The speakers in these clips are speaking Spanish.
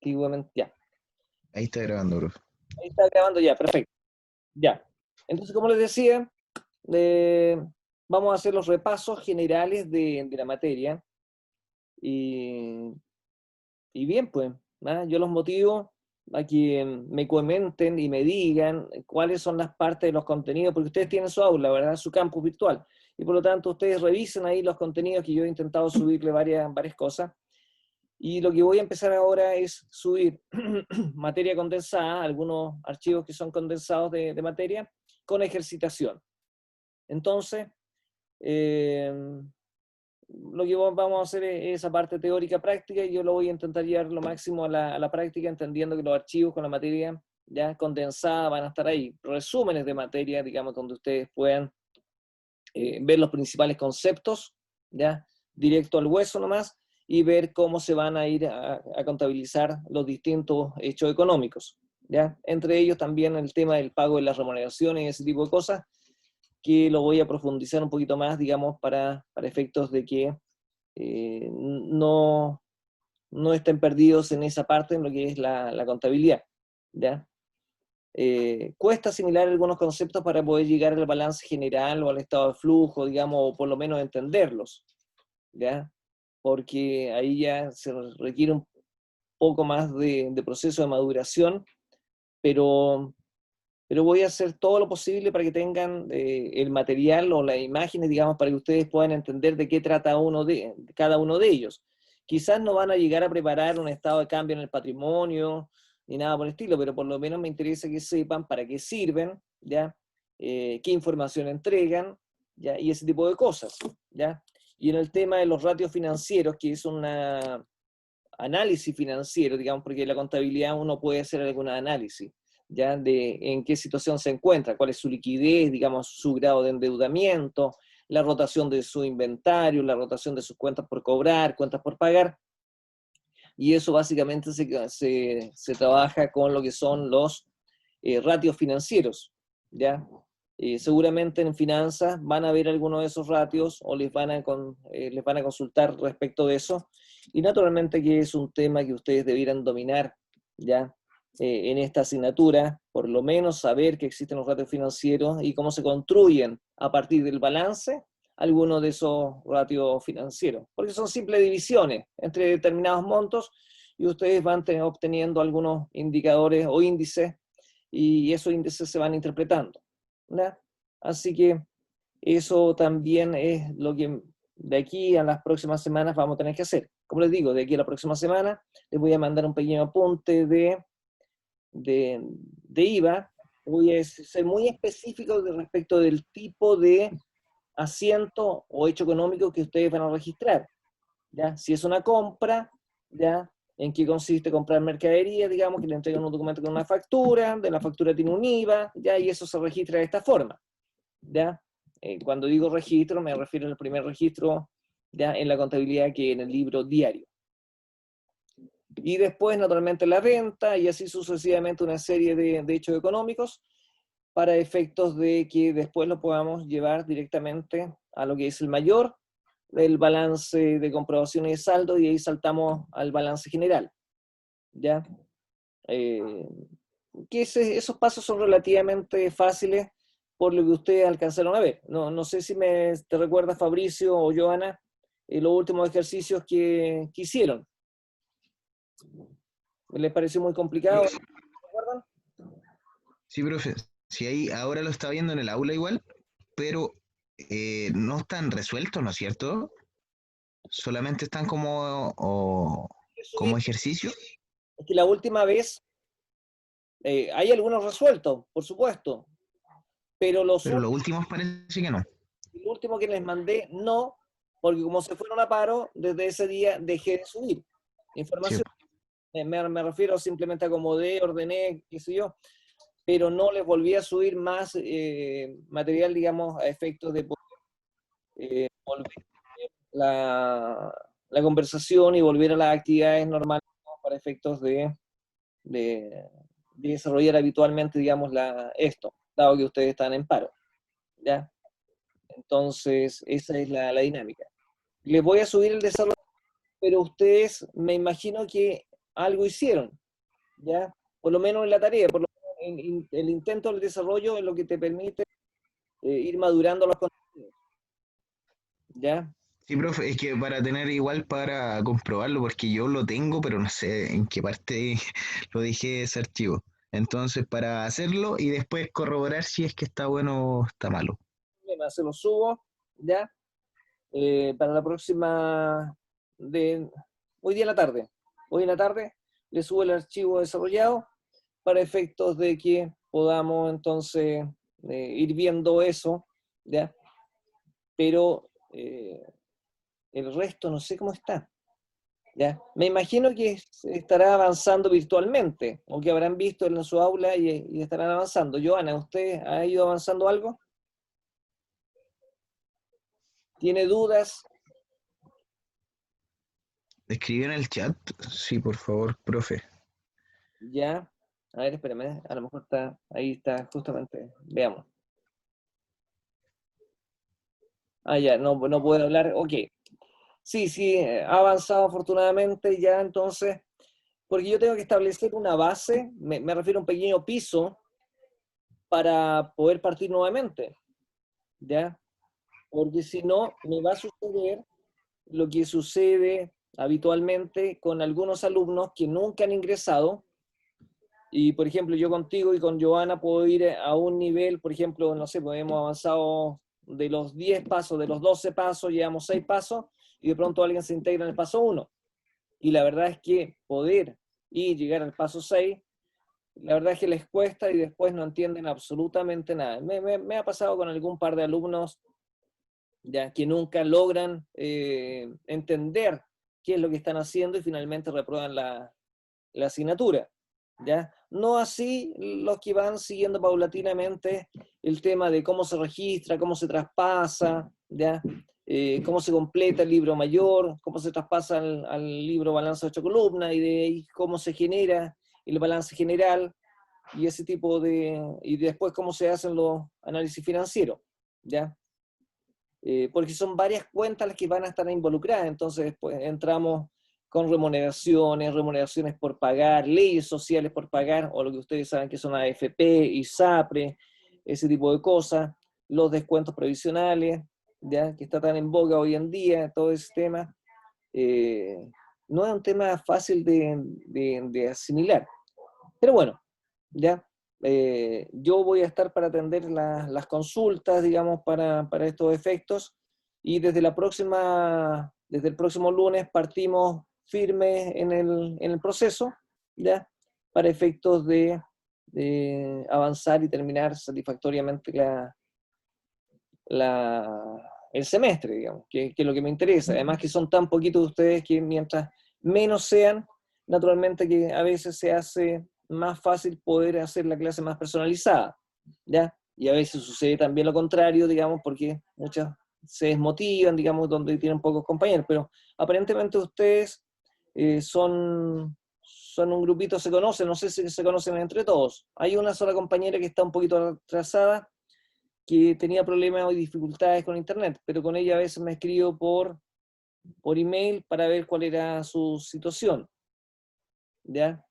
antiguamente, ya. Ahí está grabando, profe. Ahí está grabando ya, perfecto. Ya. Entonces, como les decía, vamos a hacer los repasos generales de la materia. Y, y bien, pues, ¿ah? Yo los motivo a que me comenten y me digan cuáles son las partes de los contenidos, porque ustedes tienen su aula, ¿verdad? Su campus virtual. Y por lo tanto, ustedes revisen ahí los contenidos que yo he intentado subirle varias cosas. Y lo que voy a empezar ahora es subir materia condensada, algunos archivos que son condensados de materia, con ejercitación. Entonces, eh, lo que vamos a hacer es esa parte teórica práctica, y yo lo voy a intentar llevar lo máximo a la práctica, entendiendo que los archivos con la materia ya condensada van a estar ahí. Resúmenes de materia, digamos, donde ustedes puedan ver los principales conceptos, ya directo al hueso nomás, y ver cómo se van a ir a contabilizar los distintos hechos económicos, ¿ya? Entre ellos también el tema del pago de las remuneraciones y ese tipo de cosas, que lo voy a profundizar un poquito más, digamos, para efectos de que no, no estén perdidos en esa parte, en lo que es la contabilidad, ¿ya? Cuesta asimilar algunos conceptos para poder llegar al balance general o al estado de flujo, digamos, o por lo menos entenderlos, ¿ya? Porque ahí ya se requiere un poco más de proceso de maduración, pero voy a hacer todo lo posible para que tengan el material o las imágenes, digamos, para que ustedes puedan entender de qué trata cada uno de ellos. Quizás no van a llegar a preparar un estado de cambio en el patrimonio, ni nada por el estilo, pero por lo menos me interesa que sepan para qué sirven, ¿ya? Qué información entregan, ¿ya? Y ese tipo de cosas, ¿ya? Y en el tema de los ratios financieros, que es un análisis financiero, digamos, porque en la contabilidad uno puede hacer algún análisis, ¿ya? De en qué situación se encuentra, cuál es su liquidez, digamos, su grado de endeudamiento, la rotación de su inventario, la rotación de sus cuentas por cobrar, cuentas por pagar, y eso básicamente se trabaja con lo que son los ratios financieros, ¿ya? Seguramente en finanzas van a ver algunos de esos ratios o les van a consultar respecto de eso, y naturalmente que es un tema que ustedes debieran dominar, ¿ya? En esta asignatura, por lo menos saber que existen los ratios financieros y cómo se construyen a partir del balance algunos de esos ratios financieros, porque son simples divisiones entre determinados montos, y ustedes van obteniendo algunos indicadores o índices, y esos índices se van interpretando, ¿no? Así que eso también es lo que de aquí a las próximas semanas vamos a tener que hacer. Como les digo, de aquí a la próxima semana les voy a mandar un pequeño apunte de IVA. Voy a ser muy específico respecto del tipo de asiento o hecho económico que ustedes van a registrar, ¿ya? Si es una compra, ¿ya? ¿En qué consiste comprar mercadería? Digamos que le entregan un documento con una factura, de la factura tiene un IVA, ¿ya? Y eso se registra de esta forma, ¿ya? Cuando digo registro, me refiero al primer registro, ¿ya? En la contabilidad, que en el libro diario. Y después, naturalmente, la venta, y así sucesivamente una serie de hechos económicos, para efectos de que después lo podamos llevar directamente a lo que es el mayor del balance de comprobación y de saldo, y ahí saltamos al balance general, ¿ya? Que esos pasos son relativamente fáciles por lo que ustedes alcanzaron a ver. No sé si te recuerdas, Fabricio o Joana, los últimos ejercicios que hicieron. ¿Les pareció muy complicado? Profe, sí, profe. Sí, ahí ahora lo está viendo en el aula igual, pero no están resueltos, ¿no es cierto? Solamente están como ejercicio, Es que la última vez hay algunos resueltos, por supuesto, pero pero los últimos parece que no. el último que les mandé no, porque como se fueron a paro, desde ese día dejé de subir Sí, información. Me refiero, simplemente acomodé, ordené, qué sé yo, pero no les volví a subir más material, digamos, a efectos de volver la conversación y volver a las actividades normales, ¿no? Para efectos de, de desarrollar habitualmente, digamos, esto, dado que ustedes están en paro, ¿ya? Entonces, esa es la dinámica. Les voy a subir el desarrollo, pero ustedes, me imagino que algo hicieron, ¿ya? Por lo menos en la tarea, por lo menos el intento del desarrollo es lo que te permite ir madurando los contenidos, ¿ya? Sí, profe, es que para tener igual para comprobarlo, porque yo lo tengo, pero no sé en qué parte lo dejé ese archivo. Entonces, para hacerlo y después corroborar si es que está bueno o está malo. Se lo subo, ¿ya? Para la próxima, de hoy día en la tarde. Hoy en la tarde le subo el archivo desarrollado para efectos de que podamos entonces ir viendo eso, ¿ya? Pero el resto no sé cómo está, ¿ya? Me imagino que estará avanzando virtualmente, o que habrán visto en su aula y estarán avanzando. Joana, ¿usted ha ido avanzando algo? ¿Tiene dudas? Escribí en el chat, sí, por favor, profe. Ya. A ver, espérame, a lo mejor está, ahí está, justamente. Veamos. Ah, ya, no, no puedo hablar. Ok. Sí, sí, ha avanzado afortunadamente ya entonces, porque yo tengo que establecer una base, me refiero a un pequeño piso para poder partir nuevamente, ¿ya? Porque si no, me va a suceder lo que sucede habitualmente con algunos alumnos que nunca han ingresado. Y, por ejemplo, yo contigo y con Joana puedo ir a un nivel, por ejemplo, no sé, pues hemos avanzado de los 10 pasos, de los 12 pasos, llevamos 6 pasos, y de pronto alguien se integra en el paso 1. Y la verdad es que poder ir, llegar al paso 6, la verdad es que les cuesta y después no entienden absolutamente nada. Me ha pasado con algún par de alumnos ya que nunca logran entender qué es lo que están haciendo y finalmente reprueban la asignatura. ¿Ya? No así los que van siguiendo paulatinamente el tema de cómo se registra, cómo se traspasa, ¿ya? Cómo se completa el libro mayor, cómo se traspasa al libro balance de 8 columnas y de ahí cómo se genera el balance general y ese tipo y después cómo se hacen los análisis financieros. ¿Ya? Porque son varias cuentas las que van a estar involucradas, entonces después entramos con remuneraciones por pagar, leyes sociales por pagar, o lo que ustedes saben que son AFP, ISAPRE, ese tipo de cosas, los descuentos previsionales, ¿ya? Que está tan en boga hoy en día, todo ese tema, eh, no es un tema fácil de asimilar. Pero bueno, ya, yo voy a estar para atender las consultas, digamos, para estos efectos, y desde el próximo lunes partimos firmes en el proceso, ya, para efectos de avanzar y terminar satisfactoriamente el semestre, digamos, que es lo que me interesa. Además que son tan poquitos ustedes que mientras menos sean, naturalmente que a veces se hace más fácil poder hacer la clase más personalizada, ¿ya? Y a veces sucede también lo contrario, digamos, porque muchas se desmotivan, digamos, donde tienen pocos compañeros, pero aparentemente ustedes son un grupito, se conocen, no sé si se conocen entre todos. Hay una sola compañera que está un poquito atrasada, que tenía problemas y dificultades con internet, pero con ella a veces me escribo por email para ver cuál era su situación. ¿Ya?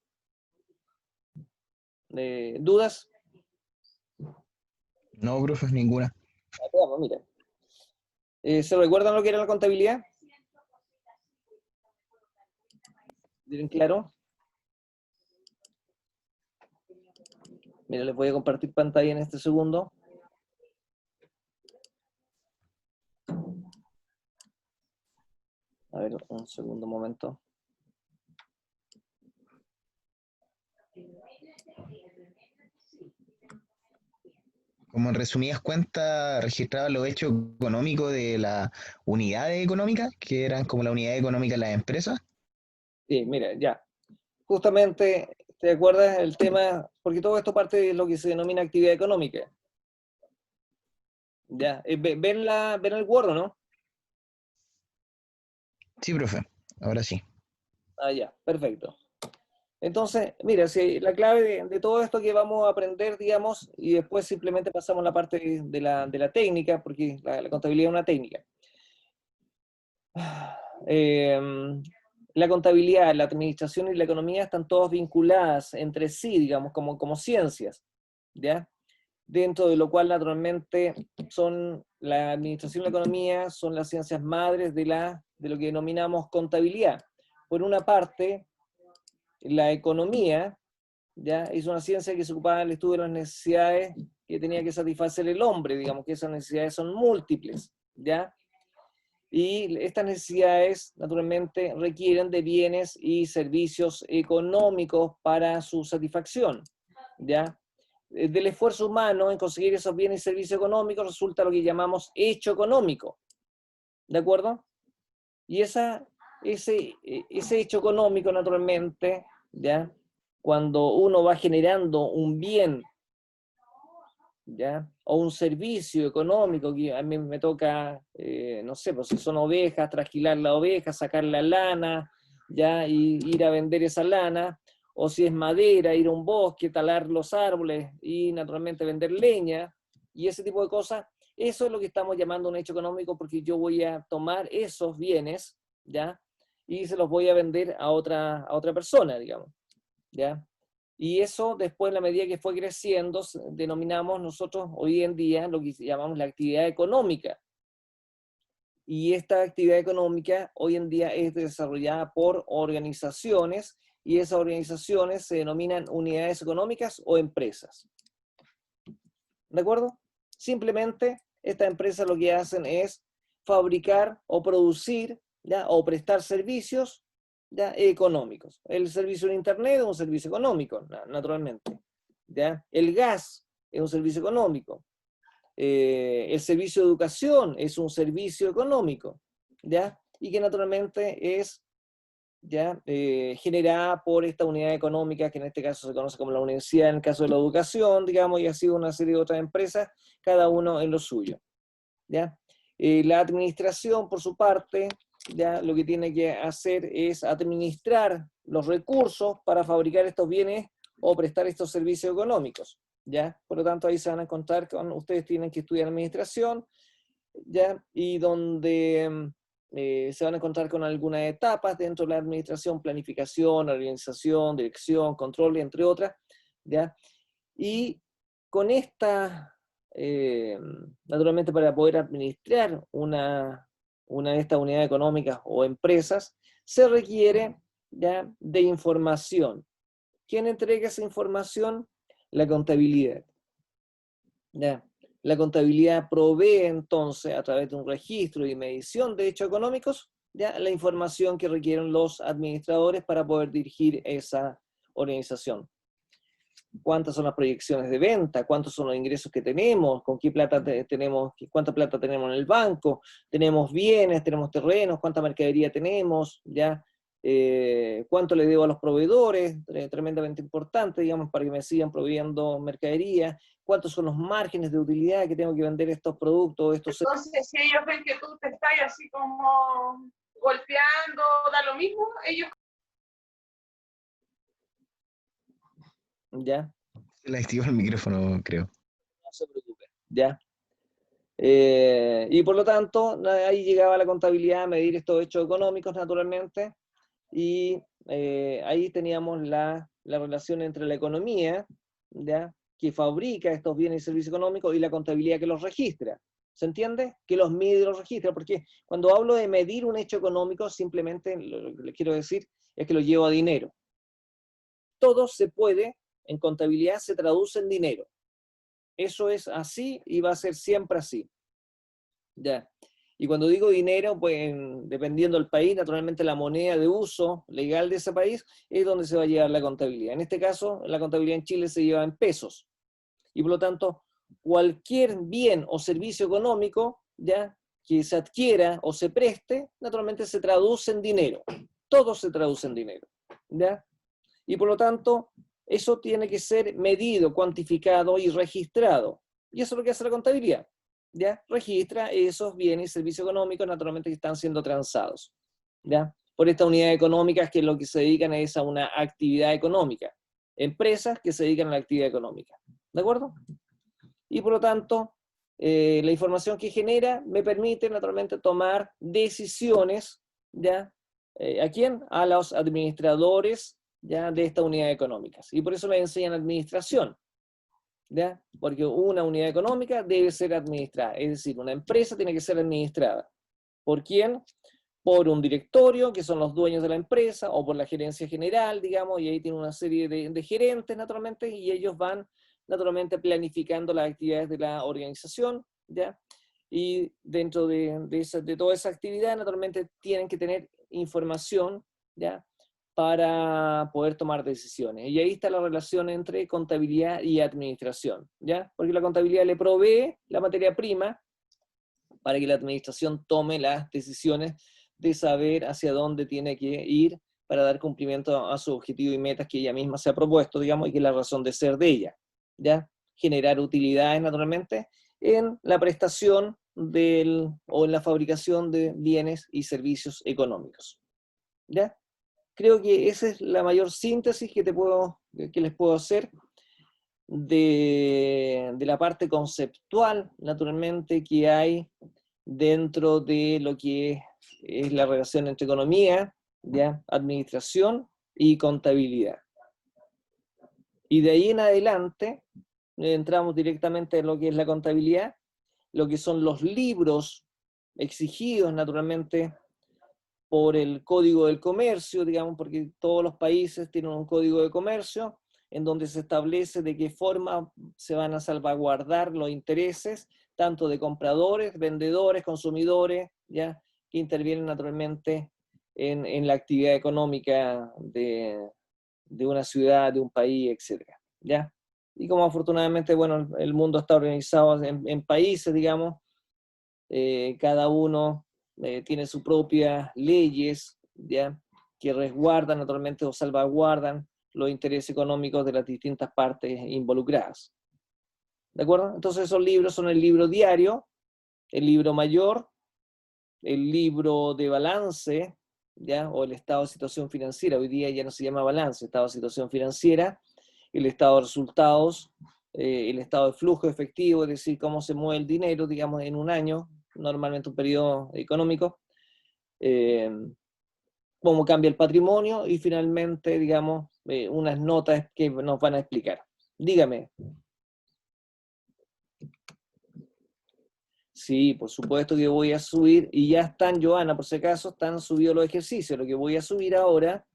¿Dudas? No, profe, ninguna. Veamos, mira. ¿Se recuerdan lo que era la contabilidad? ¿Tienen claro? Mira, les voy a compartir pantalla en este segundo. A ver, un segundo momento. Como en resumidas cuentas, registraba los hechos económicos de las unidades económicas, que eran como la unidad económica de las empresas. Sí, mira, ya. Justamente, ¿te acuerdas el tema? Porque todo esto parte de lo que se denomina actividad económica. Ya. ¿Ven el Word, no? Sí, profe, ahora sí. Ah, ya, perfecto. Entonces, mira, si la clave de todo esto que vamos a aprender, digamos, y después simplemente pasamos a la parte de la técnica, porque la contabilidad es una técnica. Eh, la contabilidad, la administración y la economía están todas vinculadas entre sí, digamos, como ciencias, ¿ya? Dentro de lo cual naturalmente son la administración y la economía son las ciencias madres de lo que denominamos contabilidad. Por una parte, la economía, ¿ya? Es una ciencia que se ocupaba del estudio de las necesidades que tenía que satisfacer el hombre, digamos que esas necesidades son múltiples, ¿ya? Y estas necesidades, naturalmente, requieren de bienes y servicios económicos para su satisfacción, ¿ya? Del esfuerzo humano en conseguir esos bienes y servicios económicos resulta lo que llamamos hecho económico, ¿de acuerdo? Y ese hecho económico, naturalmente, ¿ya? Cuando uno va generando un bien, ¿ya? O un servicio económico, que a mí me toca, no sé, pues si son ovejas, trasquilar la oveja, sacar la lana, ¿ya? Y ir a vender esa lana, o si es madera, ir a un bosque, talar los árboles y naturalmente vender leña, y ese tipo de cosas, eso es lo que estamos llamando un hecho económico, porque yo voy a tomar esos bienes, ¿ya? Y se los voy a vender a otra persona, digamos, ¿ya? Y eso después, en la medida que fue creciendo, denominamos nosotros hoy en día lo que llamamos la actividad económica. Y esta actividad económica hoy en día es desarrollada por organizaciones, y esas organizaciones se denominan unidades económicas o empresas. ¿De acuerdo? Simplemente estas empresas lo que hacen es fabricar o producir, ¿ya? O prestar servicios, ¿ya? Económicos. El servicio de Internet es un servicio económico, naturalmente, ¿ya? El gas es un servicio económico. El servicio de educación es un servicio económico, ¿ya? Y que naturalmente es, ¿ya? Generada por esta unidad económica, que en este caso se conoce como la universidad, en el caso de la educación, digamos, y ha sido una serie de otras empresas, cada uno en lo suyo, ¿ya? La administración, por su parte, ¿ya? Lo que tiene que hacer es administrar los recursos para fabricar estos bienes o prestar estos servicios económicos, ¿ya? Por lo tanto, ahí se van a encontrar con, ustedes tienen que estudiar administración, ¿ya? Y donde se van a encontrar con algunas etapas dentro de la administración: planificación, organización, dirección, control, entre otras, ¿ya? Y con esta, naturalmente, para poder administrar una de estas unidades económicas o empresas, se requiere, ¿ya? De información. ¿Quién entrega esa información? La contabilidad, ¿ya? La contabilidad provee entonces, a través de un registro y medición de hechos económicos, ¿ya? La información que requieren los administradores para poder dirigir esa organización. Cuántas son las proyecciones de venta, cuántos son los ingresos que tenemos, con qué plata tenemos, cuánta plata tenemos en el banco, tenemos bienes, tenemos terrenos, cuánta mercadería tenemos, ¿ya? Cuánto le debo a los proveedores, tremendamente importante, digamos, para que me sigan proveyendo mercadería, cuántos son los márgenes de utilidad que tengo que vender estos productos, estos... Entonces, si ellos ven que tú te estás así como golpeando, da lo mismo, ellos... ¿Ya? Se le activó el micrófono, creo. No se preocupe, ¿ya? Y por lo tanto, ahí llegaba la contabilidad a medir estos hechos económicos, naturalmente, y ahí teníamos la relación entre la economía, ¿ya? Que fabrica estos bienes y servicios económicos, y la contabilidad que los registra. ¿Se entiende? Que los mide y los registra, porque cuando hablo de medir un hecho económico, simplemente lo que les quiero decir es que lo llevo a dinero. Todo se puede, en contabilidad se traduce en dinero. Eso es así y va a ser siempre así. ¿Ya? Y cuando digo dinero, pues dependiendo del país, naturalmente la moneda de uso legal de ese país es donde se va a llevar la contabilidad. En este caso, la contabilidad en Chile se lleva en pesos. Y por lo tanto, cualquier bien o servicio económico, ¿ya? Que se adquiera o se preste, naturalmente se traduce en dinero. Todo se traduce en dinero, ¿ya? Y por lo tanto, eso tiene que ser medido, cuantificado y registrado. Y eso es lo que hace la contabilidad, ¿ya? Registra esos bienes y servicios económicos, naturalmente, que están siendo transados, ¿ya? Por estas unidades económicas, que lo que se dedican es a una actividad económica. Empresas que se dedican a la actividad económica, ¿de acuerdo? Y por lo tanto, la información que genera me permite, naturalmente, tomar decisiones, ¿ya? ¿A quién? A los administradores, ¿ya?, de estas unidades económicas. Y por eso les enseñan administración, ¿ya? Porque una unidad económica debe ser administrada, es decir, una empresa tiene que ser administrada. ¿Por quién? Por un directorio, que son los dueños de la empresa, o por la gerencia general, digamos, y ahí tiene una serie de gerentes, naturalmente, y ellos van, naturalmente, planificando las actividades de la organización, ¿ya? Y dentro de toda esa actividad, naturalmente, tienen que tener información, ¿ya?, para poder tomar decisiones. Y ahí está la relación entre contabilidad y administración, ¿ya? Porque la contabilidad le provee la materia prima para que la administración tome las decisiones de saber hacia dónde tiene que ir para dar cumplimiento a su objetivo y metas que ella misma se ha propuesto, digamos, y que es la razón de ser de ella, ¿ya? Generar utilidades, naturalmente, en la prestación o en la fabricación de bienes y servicios económicos, ¿ya? Creo que esa es la mayor síntesis que les puedo hacer de la parte conceptual, naturalmente, que hay dentro de lo que es la relación entre economía, ¿ya?, administración y contabilidad. Y de ahí en adelante entramos directamente en lo que es la contabilidad, lo que son los libros exigidos, naturalmente, por el Código del Comercio, digamos, porque todos los países tienen un Código de Comercio, en donde se establece de qué forma se van a salvaguardar los intereses, tanto de compradores, vendedores, consumidores, ¿ya?, que intervienen naturalmente en la actividad económica de una ciudad, de un país, etc., ¿ya? Y como afortunadamente, bueno, el mundo está organizado en países, digamos, cada uno tiene sus propias leyes, ¿ya?, que resguardan naturalmente o salvaguardan los intereses económicos de las distintas partes involucradas. ¿De acuerdo? Entonces esos libros son el libro diario, el libro mayor, el libro de balance, ¿ya?, o el estado de situación financiera. Hoy día ya no se llama balance, estado de situación financiera, el estado de resultados, el estado de flujo efectivo, es decir, cómo se mueve el dinero, digamos, en un año, normalmente un periodo económico, cómo cambia el patrimonio y finalmente, digamos, unas notas que nos van a explicar. Dígame. Sí, por supuesto que voy a subir, y ya están, Joana, por si acaso, están subidos los ejercicios. Lo que voy a subir ahora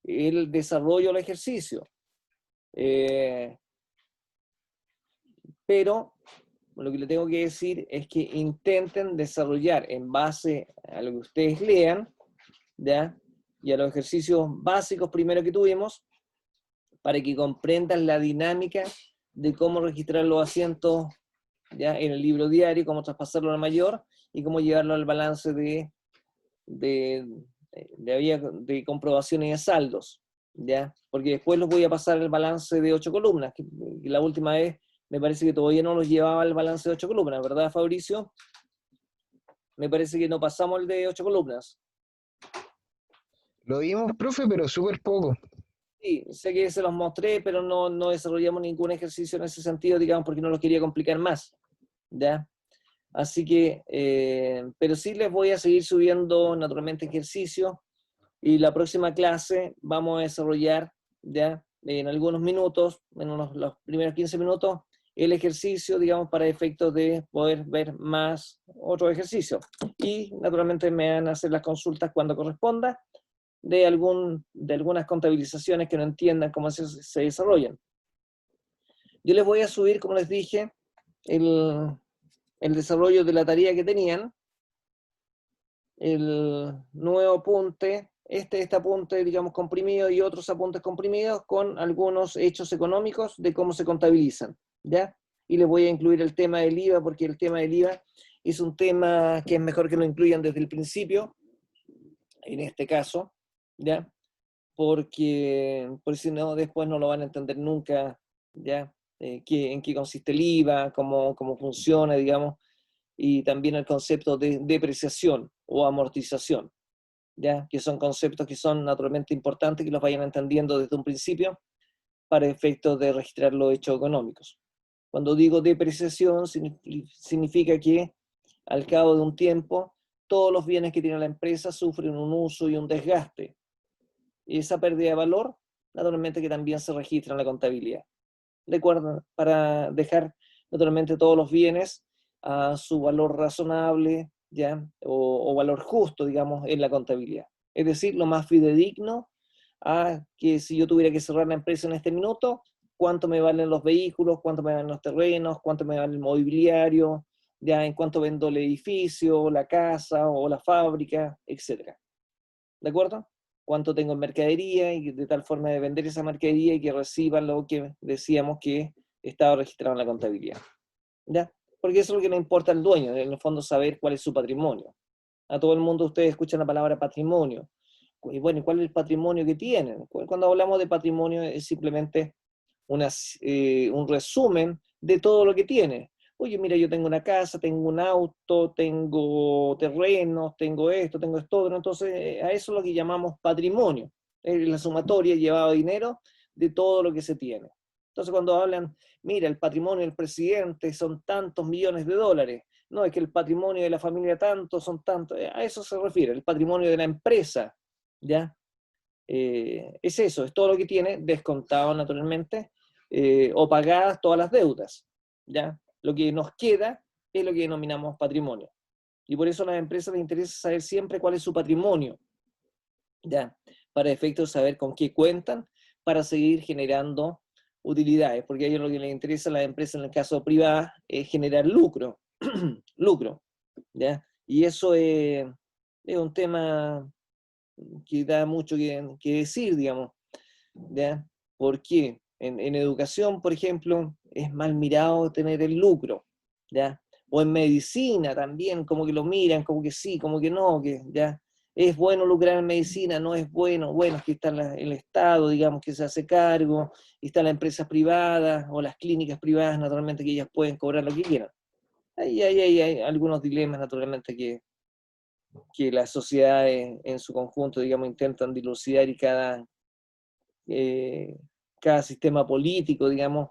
es el desarrollo del ejercicio. Pero lo que le tengo que decir es que intenten desarrollar en base a lo que ustedes lean, ¿ya?, y a los ejercicios básicos primero que tuvimos, para que comprendan la dinámica de cómo registrar los asientos, ¿ya?, en el libro diario, cómo traspasarlo al mayor y cómo llevarlo al balance de comprobaciones y de saldos, ¿ya? Porque después los voy a pasar al balance de 8 columnas, que la última vez me parece que todavía no los llevaba al balance de 8 columnas, ¿verdad, Fabricio? Me parece que no pasamos el de 8 columnas. Lo vimos, profe, pero súper poco. Sí, sé que se los mostré, pero no desarrollamos ningún ejercicio en ese sentido, digamos, porque no los quería complicar más, ¿ya? Así que, pero sí les voy a seguir subiendo naturalmente ejercicios, y la próxima clase vamos a desarrollar, ¿ya?, en algunos minutos, en los primeros 15 minutos, el ejercicio, digamos, para efectos de poder ver más otros ejercicios. Y naturalmente me van a hacer las consultas cuando corresponda, de algunas contabilizaciones que no entiendan cómo se desarrollan. Yo les voy a subir, como les dije, el desarrollo de la tarea que tenían, el nuevo apunte, este apunte, digamos, comprimido, y otros apuntes comprimidos con algunos hechos económicos de cómo se contabilizan, ¿ya? Y les voy a incluir el tema del IVA, porque el tema del IVA es un tema que es mejor que lo incluyan desde el principio, en este caso, ¿ya? Porque si no, después no lo van a entender nunca, ¿ya? En qué consiste el IVA, cómo funciona, digamos, y también el concepto de depreciación o amortización, ¿ya?, que son conceptos que son naturalmente importantes que los vayan entendiendo desde un principio para efectos de registrar los hechos económicos. Cuando digo depreciación, significa que al cabo de un tiempo todos los bienes que tiene la empresa sufren un uso y un desgaste. Y esa pérdida de valor, naturalmente que también se registra en la contabilidad. ¿De acuerdo? Para dejar naturalmente todos los bienes a su valor razonable, ¿ya? O valor justo, digamos, en la contabilidad. Es decir, lo más fidedigno a que si yo tuviera que cerrar la empresa en este minuto, cuánto me valen los vehículos, cuánto me valen los terrenos, cuánto me vale el mobiliario, ya en cuánto vendo el edificio, la casa o la fábrica, etcétera. ¿De acuerdo? Cuánto tengo en mercadería y de tal forma de vender esa mercadería y que reciban lo que decíamos que estaba registrado en la contabilidad. ¿Ya? Porque eso es lo que le importa al dueño, en el fondo saber cuál es su patrimonio. A todo el mundo ustedes escuchan la palabra patrimonio. Y bueno, ¿cuál es el patrimonio que tienen? Cuando hablamos de patrimonio es simplemente un resumen de todo lo que tiene. Oye, mira, yo tengo una casa, tengo un auto, tengo terrenos, tengo esto otro. Entonces, a eso es lo que llamamos patrimonio. Es la sumatoria llevada dinero de todo lo que se tiene. Entonces, cuando hablan, mira, el patrimonio del presidente son tantos millones de dólares, no, es que el patrimonio de la familia tanto son tantos, a eso se refiere, el patrimonio de la empresa, ¿ya? Es eso, es todo lo que tiene descontado naturalmente, o pagadas todas las deudas, ¿ya? Lo que nos queda es lo que denominamos patrimonio. Y por eso a las empresas les interesa saber siempre cuál es su patrimonio, ¿ya? Para efectos de saber con qué cuentan, para seguir generando utilidades, porque a ellos lo que les interesa a las empresas en el caso privado es generar lucro, lucro, ¿ya? Y eso es un tema que da mucho que decir, digamos, ¿ya? Porque en educación, por ejemplo, es mal mirado tener el lucro, ¿ya? O en medicina también, como que lo miran, como que sí, como que no, que ya es bueno lucrar en medicina, no es bueno, bueno, aquí está el Estado, digamos, que se hace cargo, y está la empresa privada o las clínicas privadas, naturalmente, que ellas pueden cobrar lo que quieran. Ahí hay algunos dilemas, naturalmente, que las sociedades en su conjunto, digamos, intentan dilucidar y cada sistema político, digamos,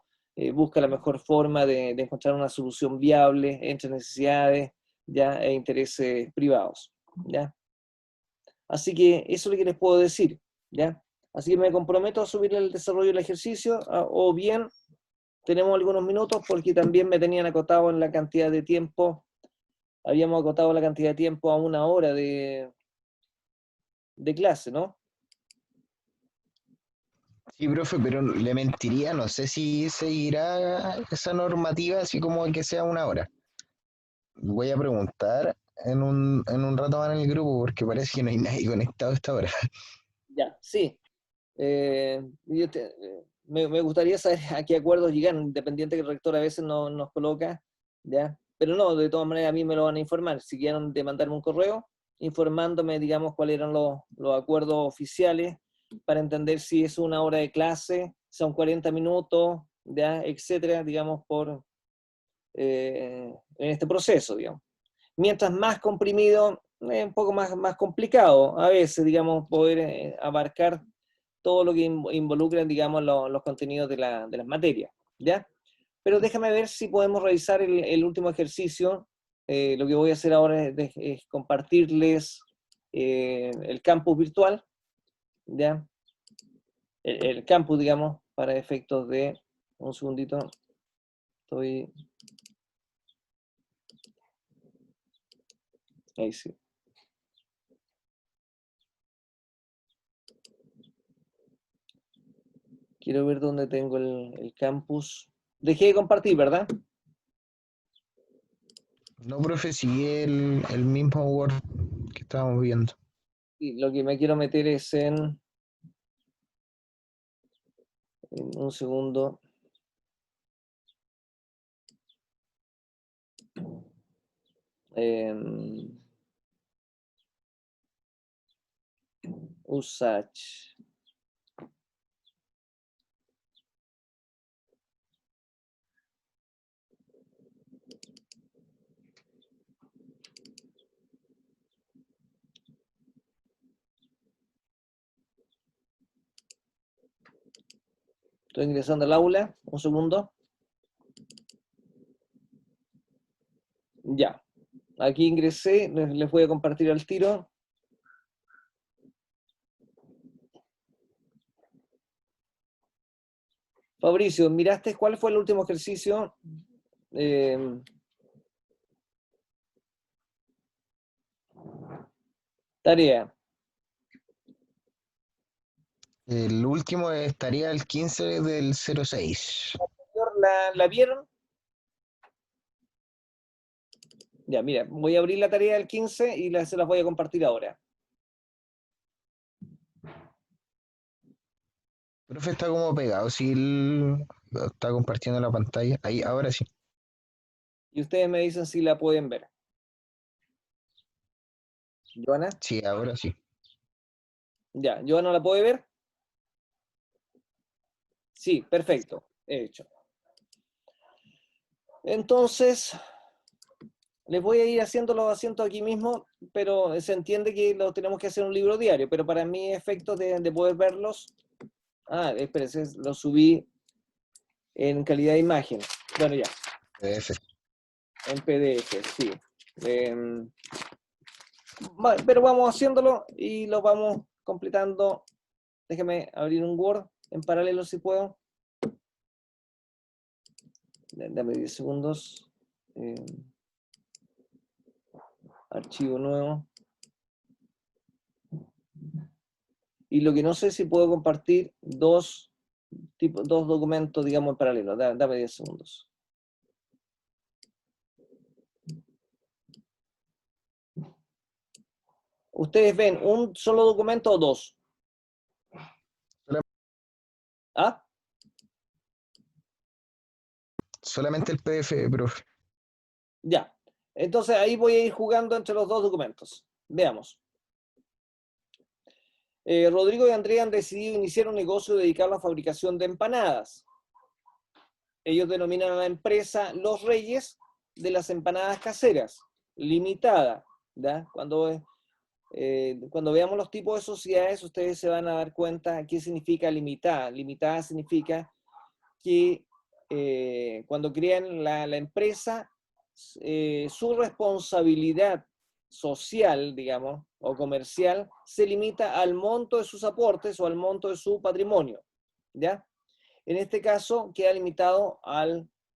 busca la mejor forma de encontrar una solución viable entre necesidades, ¿ya? E intereses privados, ¿ya? Así que eso es lo que les puedo decir, ¿ya? Así que me comprometo a subir el desarrollo del ejercicio, o bien tenemos algunos minutos porque también me tenían acotado en la cantidad de tiempo, habíamos acotado la cantidad de tiempo a 1 hora de clase, ¿no? Sí, profe, pero le mentiría, no sé si seguirá esa normativa así como que sea 1 hora. Voy a preguntar en un rato más en el grupo porque parece que no hay nadie conectado a esta hora. Ya, sí. Me gustaría saber a qué acuerdos llegan, independiente que el rector a veces no nos coloca, ¿ya? Pero no, de todas maneras a mí me lo van a informar. Si quieren de mandarme un correo informándome, digamos, cuáles eran los acuerdos oficiales para entender si es 1 hora de clase, son 40 minutos, ¿ya? Etcétera, digamos, en este proceso, digamos. Mientras más comprimido, es un poco más complicado a veces, digamos, poder abarcar todo lo que involucran, digamos, los contenidos de las materias, ¿ya? Pero déjame ver si podemos revisar el último ejercicio. Lo que voy a hacer ahora es compartirles el campus virtual, ¿ya? El campus, digamos, para efectos de... Un segundito, estoy... Ahí sí. Quiero ver dónde tengo el campus. Dejé de compartir, ¿verdad? No, profe, sigue el mismo Word que estábamos viendo. Y lo que me quiero meter es en un segundo. Usage. Estoy ingresando al aula. Un segundo. Ya. Aquí ingresé, les voy a compartir al tiro. Fabricio, ¿miraste cuál fue el último ejercicio? Tarea. El último estaría el 15 del 06. ¿La vieron? Ya, mira, voy a abrir la tarea del 15 y se las voy a compartir ahora. Profe, está como pegado, si está compartiendo la pantalla. Ahí, ahora sí. Y ustedes me dicen si la pueden ver. ¿Joana? Sí, ahora sí. Ya, ¿Joana la puede ver? Sí, perfecto, he hecho. Entonces, les voy a ir haciendo los asientos aquí mismo, pero se entiende que lo tenemos que hacer en un libro diario, pero para mí efectos de poder verlos, espérense, lo subí en calidad de imagen. Bueno, ya, PDF. en PDF, sí. Pero vamos haciéndolo y lo vamos completando. Déjame abrir un Word en paralelo si puedo. Dame 10 segundos. Archivo nuevo. Y lo que no sé si puedo compartir dos documentos, digamos, en paralelo. Dame 10 segundos. ¿Ustedes ven un solo documento o dos? ¿Ah? Solamente el PDF, profe. Ya. Entonces ahí voy a ir jugando entre los dos documentos. Veamos. Rodrigo y Andrea han decidido iniciar un negocio dedicado a la fabricación de empanadas. Ellos denominan a la empresa Los Reyes de las Empanadas Caseras, limitada. ¿Ya? Cuando veamos los tipos de sociedades, ustedes se van a dar cuenta qué significa limitada. Limitada significa que cuando crean la empresa, su responsabilidad social, digamos, o comercial, se limita al monto de sus aportes o al monto de su patrimonio, ¿ya? En este caso, queda limitado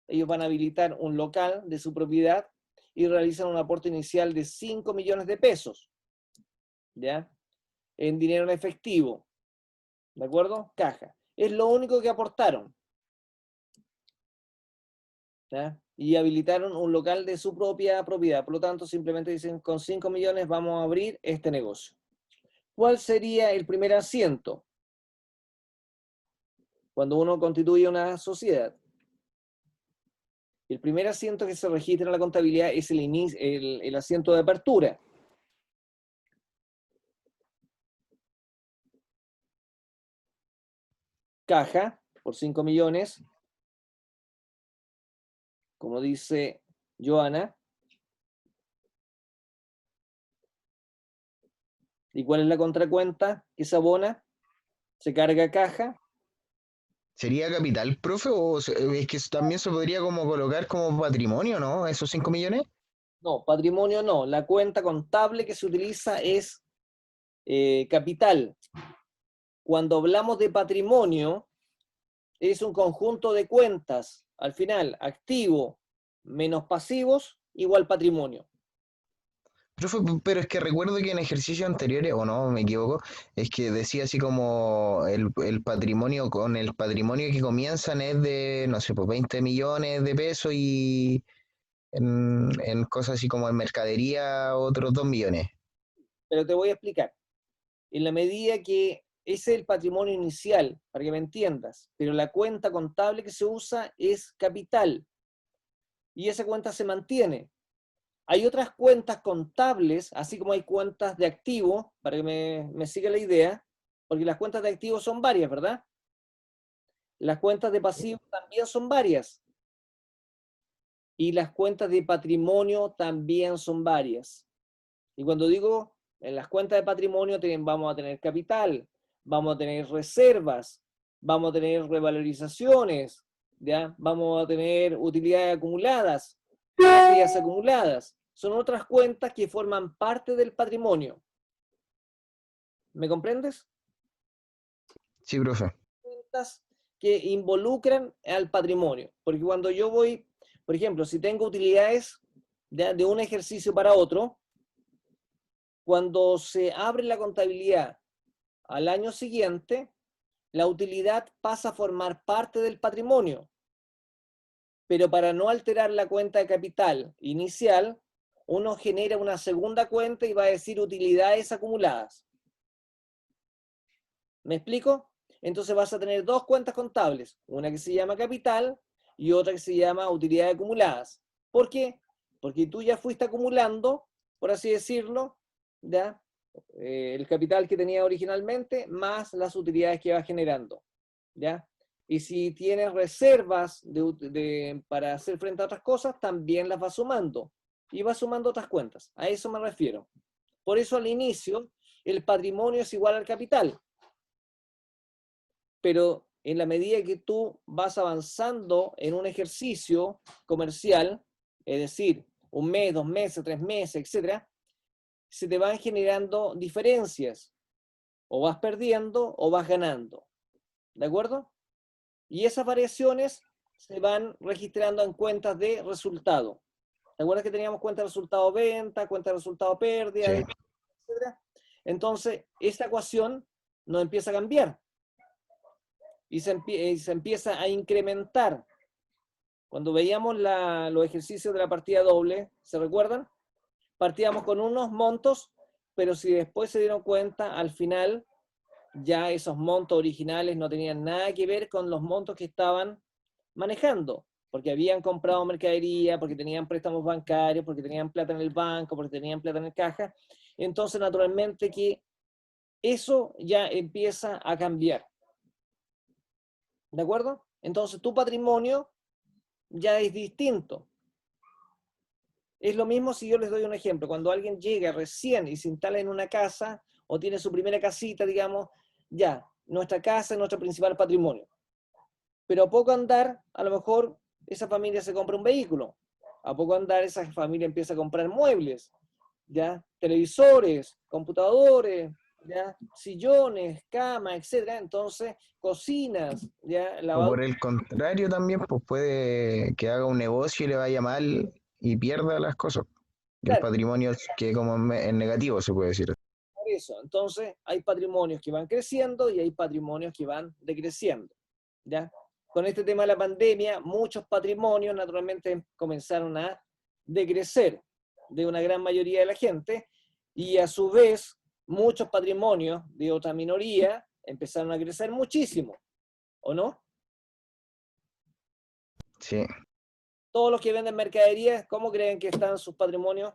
ellos van a habilitar un local de su propiedad y realizan un aporte inicial de 5 millones de pesos, ¿ya? En dinero en efectivo, ¿de acuerdo? Caja. Es lo único que aportaron, ¿ya? Y habilitaron un local de su propia propiedad. Por lo tanto, simplemente dicen, con 5 millones vamos a abrir este negocio. ¿Cuál sería el primer asiento cuando uno constituye una sociedad? El primer asiento que se registra en la contabilidad es el asiento de apertura. Caja, por 5 millones, como dice Joana. ¿Y cuál es la contracuenta que se abona? Se carga caja. ¿Sería capital, profe? ¿O es que también se podría como colocar como patrimonio, ¿no? Esos 5 millones. No, patrimonio no. La cuenta contable que se utiliza es capital. Cuando hablamos de patrimonio, es un conjunto de cuentas. Al final, activo menos pasivos igual patrimonio. Profe, pero es que recuerdo que en ejercicios anteriores, o no, me equivoco, es que decía así como el patrimonio, con el patrimonio que comienzan es de, no sé, pues 20 millones de pesos y en cosas así como en mercadería otros 2 millones. Pero te voy a explicar. En la medida que ese es el patrimonio inicial, para que me entiendas, pero la cuenta contable que se usa es capital. Y esa cuenta se mantiene. Hay otras cuentas contables, así como hay cuentas de activos, para que me siga la idea, porque las cuentas de activos son varias, ¿verdad? Las cuentas de pasivos también son varias. Y las cuentas de patrimonio también son varias. Y cuando digo en las cuentas de patrimonio vamos a tener capital, vamos a tener reservas, vamos a tener revalorizaciones, ¿ya? Vamos a tener utilidades acumuladas, pérdidas acumuladas. son otras cuentas que forman parte del patrimonio. ¿Me comprendes? Sí, profe. Cuentas que involucran al patrimonio. Porque cuando yo voy, por ejemplo, si tengo utilidades de un ejercicio para otro, cuando se abre la contabilidad al año siguiente, la utilidad pasa a formar parte del patrimonio. Pero para no alterar la cuenta de capital inicial, uno genera una segunda cuenta y va a decir utilidades acumuladas. ¿Me explico? Entonces vas a tener dos cuentas contables, una que se llama capital y otra que se llama utilidades acumuladas. ¿Por qué? Porque tú ya fuiste acumulando, por así decirlo, ¿ya? El capital que tenía originalmente más las utilidades que vas generando, ¿ya? Y si tienes reservas para hacer frente a otras cosas, también las vas sumando. Y vas sumando otras cuentas. A eso me refiero. Por eso al inicio, el patrimonio es igual al capital. Pero en la medida que tú vas avanzando en un ejercicio comercial, es decir, un mes, 2 meses, 3 meses, etc., se te van generando diferencias. O vas perdiendo o vas ganando. ¿De acuerdo? Y esas variaciones se van registrando en cuentas de resultado. ¿Te acuerdas que teníamos cuenta de resultado venta, cuenta de resultado pérdida, Sí. etcétera? Entonces, esta ecuación no empieza a cambiar y se empieza a incrementar. Cuando veíamos los ejercicios de la partida doble, ¿se recuerdan? Partíamos con unos montos, pero si después se dieron cuenta, al final ya esos montos originales no tenían nada que ver con los montos que estaban manejando, porque habían comprado mercadería, porque tenían préstamos bancarios, porque tenían plata en el banco, porque tenían plata en el caja. Entonces, naturalmente que eso ya empieza a cambiar. ¿De acuerdo? Entonces, tu patrimonio ya es distinto. Es lo mismo si yo les doy un ejemplo. Cuando alguien llega recién y se instala en una casa o tiene su primera casita, digamos, ya, nuestra casa es nuestro principal patrimonio. Pero a poco andar, a lo mejor esa familia se compra un vehículo. A poco andar, esa familia empieza a comprar muebles, ¿ya? Televisores, computadores, ¿ya? Sillones, camas, etc. Entonces, cocinas, ¿ya? O por el contrario también, pues puede que haga un negocio y le vaya mal y pierda las cosas. Y el Claro, patrimonio que como en negativo se puede decir. por eso. Entonces, hay patrimonios que van creciendo y hay patrimonios que van decreciendo, ¿ya? Con este tema de la pandemia, muchos patrimonios naturalmente comenzaron a decrecer de una gran mayoría de la gente y a su vez muchos patrimonios de otra minoría empezaron a crecer muchísimo, ¿o no? Sí. Todos los que venden mercaderías, ¿cómo creen que están sus patrimonios?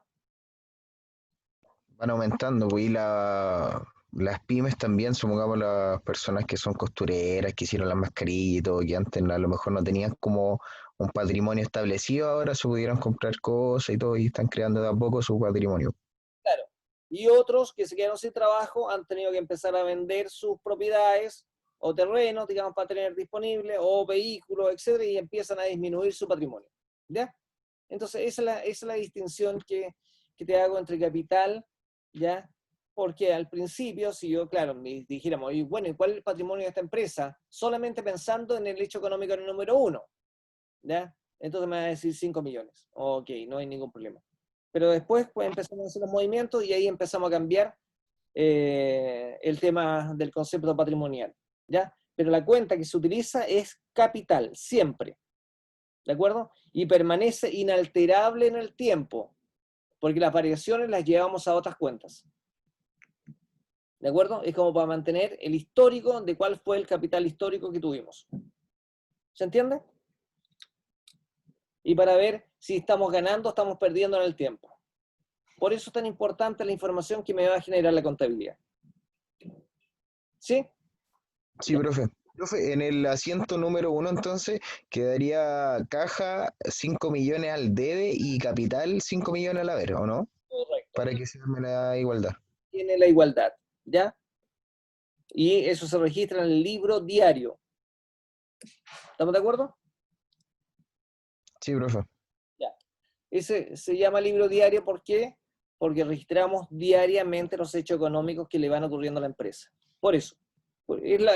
Van aumentando, pues, y las pymes también, supongamos las personas que son costureras, que hicieron las mascarillas y todo, que antes a lo mejor no tenían como un patrimonio establecido, ahora se pudieron comprar cosas y todo, y están creando de a poco su patrimonio. Claro. Y otros que se quedaron sin trabajo han tenido que empezar a vender sus propiedades o terrenos, digamos, para tener disponibles, o vehículos, etcétera, y empiezan a disminuir su patrimonio. ¿Ya? Entonces, esa es la distinción que te hago entre capital, ¿ya? Porque al principio, si yo, claro, me dijéramos, y bueno, ¿y cuál es el patrimonio de esta empresa? Solamente pensando en el hecho económico en el número uno, ¿ya? Entonces me va a decir 5 millones. Ok, no hay ningún problema. Pero después pues, empezamos a hacer los movimientos y ahí empezamos a cambiar el tema del concepto patrimonial, ¿ya? Pero la cuenta que se utiliza es capital, siempre, ¿de acuerdo? Y permanece inalterable en el tiempo, porque las variaciones las llevamos a otras cuentas, ¿de acuerdo? Es como para mantener el histórico de cuál fue el capital histórico que tuvimos. ¿Se entiende? Y para ver si estamos ganando o estamos perdiendo en el tiempo. Por eso es tan importante la información que me va a generar la contabilidad. ¿Sí? Sí, profe. Profe, en el asiento número 1 entonces quedaría caja 5 millones al debe y capital 5 millones al haber, ¿o no? Correcto. Para que se arme la igualdad. Tiene la igualdad, ¿ya? Y eso se registra en el libro diario. ¿Estamos de acuerdo? Sí, profe. Ya. Ese se llama libro diario, ¿por qué? Porque registramos diariamente los hechos económicos que le van ocurriendo a la empresa. Por eso. Es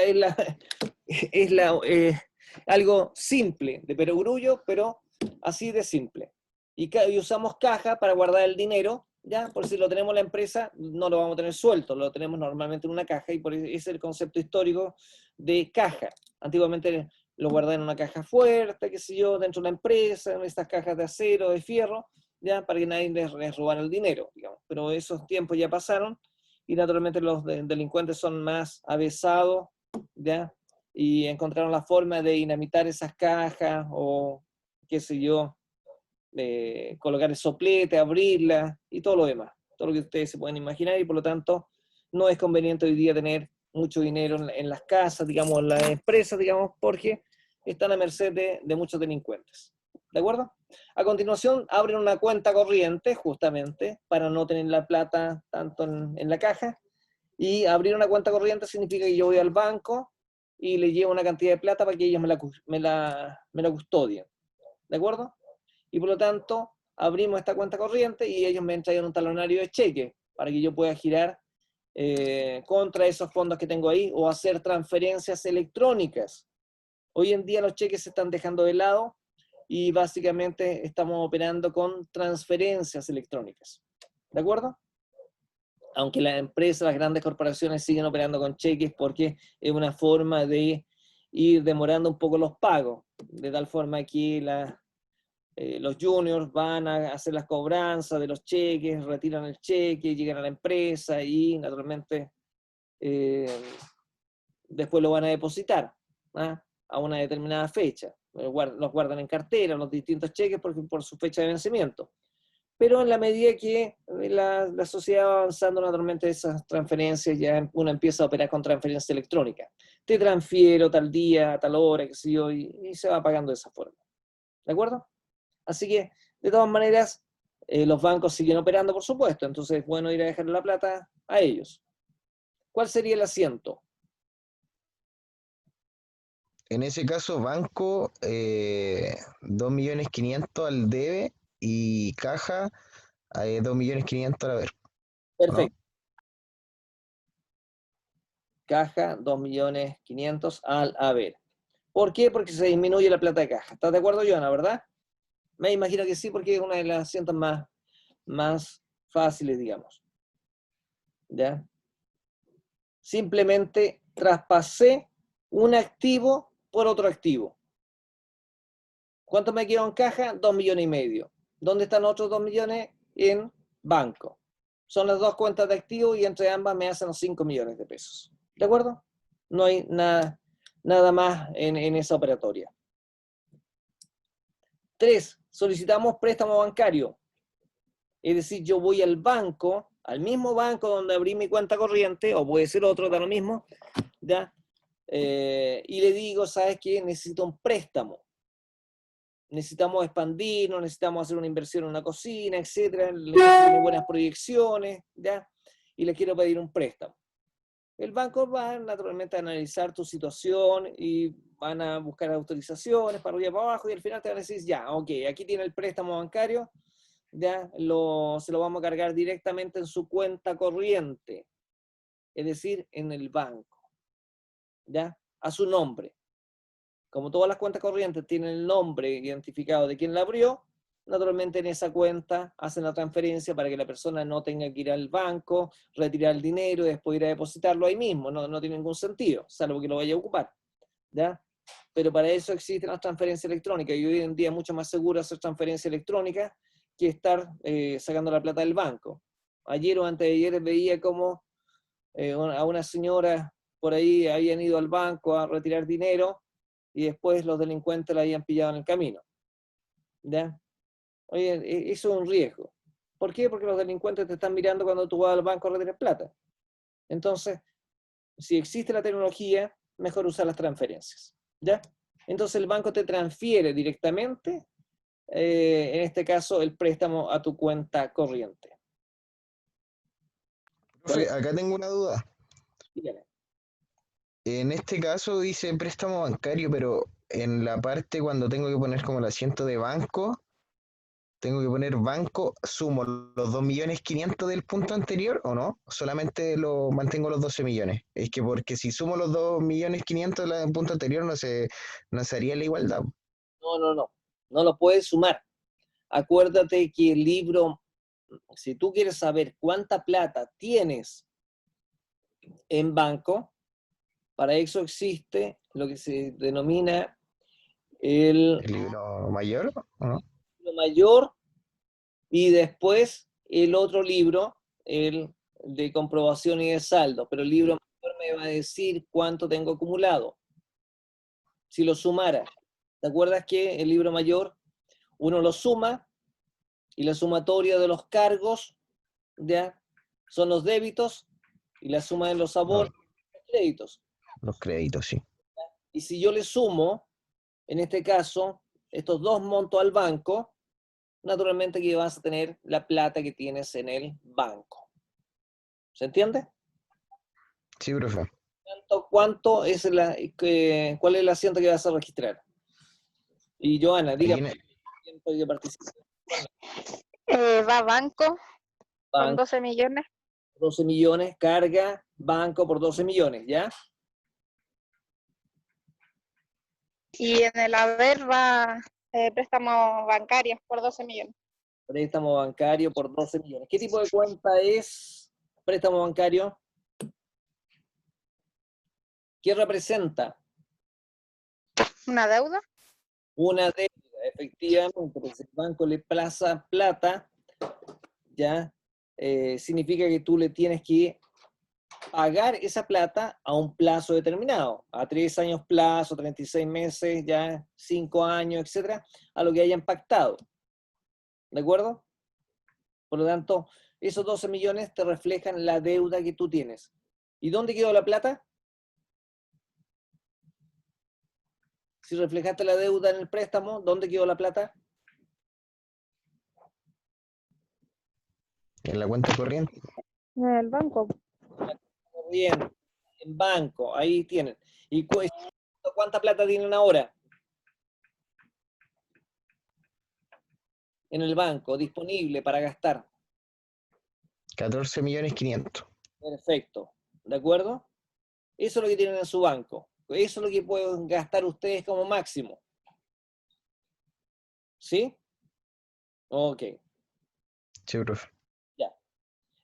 algo simple, de perogrullo, pero así de simple. Y usamos caja para guardar el dinero, ¿ya? Por si lo tenemos en la empresa, no lo vamos a tener suelto, lo tenemos normalmente en una caja, y por eso ese es el concepto histórico de caja. Antiguamente lo guardaban en una caja fuerte, qué sé yo, dentro de la empresa, en estas cajas de acero, de fierro, ¿ya? Para que nadie les robara el dinero, digamos. Pero esos tiempos ya pasaron, y naturalmente los delincuentes son más avesados, ¿ya? Y encontraron la forma de dinamitar esas cajas, o qué sé yo, colocar el soplete, abrirla, y todo lo demás, todo lo que ustedes se pueden imaginar, y por lo tanto no es conveniente hoy día tener mucho dinero en las casas, digamos, en las empresas, digamos, porque están a merced de muchos delincuentes. ¿De acuerdo? A continuación, abren una cuenta corriente, justamente, para no tener la plata tanto en la caja. Y abrir una cuenta corriente significa que yo voy al banco y le llevo una cantidad de plata para que ellos me la custodien. ¿De acuerdo? Y por lo tanto, abrimos esta cuenta corriente y ellos me entregan un talonario de cheque para que yo pueda girar contra esos fondos que tengo ahí, o hacer transferencias electrónicas. Hoy en día los cheques se están dejando de lado y básicamente estamos operando con transferencias electrónicas. ¿De acuerdo? Aunque las empresas, las grandes corporaciones siguen operando con cheques, porque es una forma de ir demorando un poco los pagos, de tal forma que los juniors van a hacer las cobranzas de los cheques, retiran el cheque, llegan a la empresa y naturalmente después lo van a depositar, ¿ah? A una determinada fecha. Los guardan en cartera, los distintos cheques, por su fecha de vencimiento. Pero en la medida que la sociedad va avanzando, naturalmente esas transferencias, ya uno empieza a operar con transferencia electrónica. Te transfiero tal día, a tal hora, qué sé yo, y se va pagando de esa forma. ¿De acuerdo? Así que, de todas maneras, los bancos siguen operando, por supuesto, entonces es bueno ir a dejar la plata a ellos. ¿Cuál sería el asiento? En ese caso, banco, 2.500.000 al debe y caja, 2.500.000 al haber, ¿o no? Perfecto. Caja, 2.500.000 al haber. ¿Por qué? Porque se disminuye la plata de caja. ¿Estás de acuerdo, Joana, verdad? Me imagino que sí, porque es una de las asientos más fáciles, digamos. ¿Ya? Simplemente traspasé un activo por otro activo. ¿Cuánto me quedó en caja? 2,5 millones. ¿Dónde están los otros 2 millones? En banco. Son las dos cuentas de activos y entre ambas me hacen los 5 millones de pesos. ¿De acuerdo? No hay nada más en esa operatoria. 3. Solicitamos préstamo bancario. Es decir, yo voy al banco, al mismo banco donde abrí mi cuenta corriente, o puede ser otro, da lo mismo, ¿ya? Y le digo, ¿sabes qué? Necesito un préstamo. Necesitamos expandirnos, necesitamos hacer una inversión en una cocina, etcétera. Le tiene buenas proyecciones, ¿ya? Y le quiero pedir un préstamo. El banco va naturalmente a analizar tu situación y van a buscar autorizaciones para arriba y para abajo, y al final te van a decir, ya, ok, aquí tiene el préstamo bancario, ya se lo vamos a cargar directamente en su cuenta corriente, es decir, en el banco, ya, a su nombre. Como todas las cuentas corrientes tienen el nombre identificado de quien la abrió, naturalmente en esa cuenta hacen la transferencia para que la persona no tenga que ir al banco, retirar el dinero y después ir a depositarlo ahí mismo. No tiene ningún sentido, salvo que lo vaya a ocupar, ¿ya? Pero para eso existen las transferencias electrónicas, y hoy en día es mucho más seguro hacer transferencias electrónicas que estar sacando la plata del banco. Ayer o antes de ayer veía como a una señora por ahí habían ido al banco a retirar dinero y después los delincuentes la habían pillado en el camino. ¿Ya? Oye, eso es un riesgo. ¿Por qué? Porque los delincuentes te están mirando cuando tú vas al banco a retirar plata. Entonces, si existe la tecnología, mejor usar las transferencias. ¿Ya? Entonces el banco te transfiere directamente, en este caso, el préstamo a tu cuenta corriente. Profe, acá tengo una duda. Dígame. En este caso dice préstamo bancario, pero en la parte cuando tengo que poner como el asiento de banco, tengo que poner banco, sumo los 2.500.000 del punto anterior o no, solamente lo mantengo los 12 millones. Es que porque si sumo los 2.500.000 del punto anterior no se haría la igualdad. No, no, no. No lo puedes sumar. Acuérdate que el libro, si tú quieres saber cuánta plata tienes en banco, para eso existe lo que se denomina el ¿El libro mayor o no? libro mayor y después el otro libro, el de comprobación y de saldo. Pero el libro mayor me va a decir cuánto tengo acumulado. Si lo sumara, ¿te acuerdas que el libro mayor uno lo suma y la sumatoria de los cargos ya son los débitos y la suma de los abonos No, los créditos? los créditos, sí. Y si yo le sumo, en este caso, estos dos montos al banco, naturalmente que vas a tener la plata que tienes en el banco. ¿Se entiende? Sí, profe. ¿Cuánto es cuál es el asiento que vas a registrar? Y Joana, Aquí dígame quién puede participar. Va banco con Banco, 12 millones 12 millones, carga, banco por 12 millones, ¿ya? y en el haber va préstamos bancarios por 12 millones. Préstamo bancario por 12 millones. ¿Qué tipo de cuenta es préstamo bancario? ¿Qué representa? ¿Una deuda? Una deuda, efectivamente, porque si el banco le plaza plata, ya significa que tú le tienes que pagar esa plata a un plazo determinado, a 3 años plazo, 36 meses, ya 5 años, etcétera, a lo que hayan pactado. ¿De acuerdo? Por lo tanto, esos 12 millones te reflejan la deuda que tú tienes. ¿Y dónde quedó la plata? Si reflejaste la deuda en el préstamo, ¿dónde quedó la plata? En la cuenta corriente. En el banco. Bien, en banco, ahí tienen. ¿Y cuánta plata tienen ahora en el banco disponible para gastar? 14.500.000. Perfecto, ¿de acuerdo? Eso es lo que tienen en su banco. Eso es lo que pueden gastar ustedes como máximo. ¿Sí? Ok, Sí, profe. ya.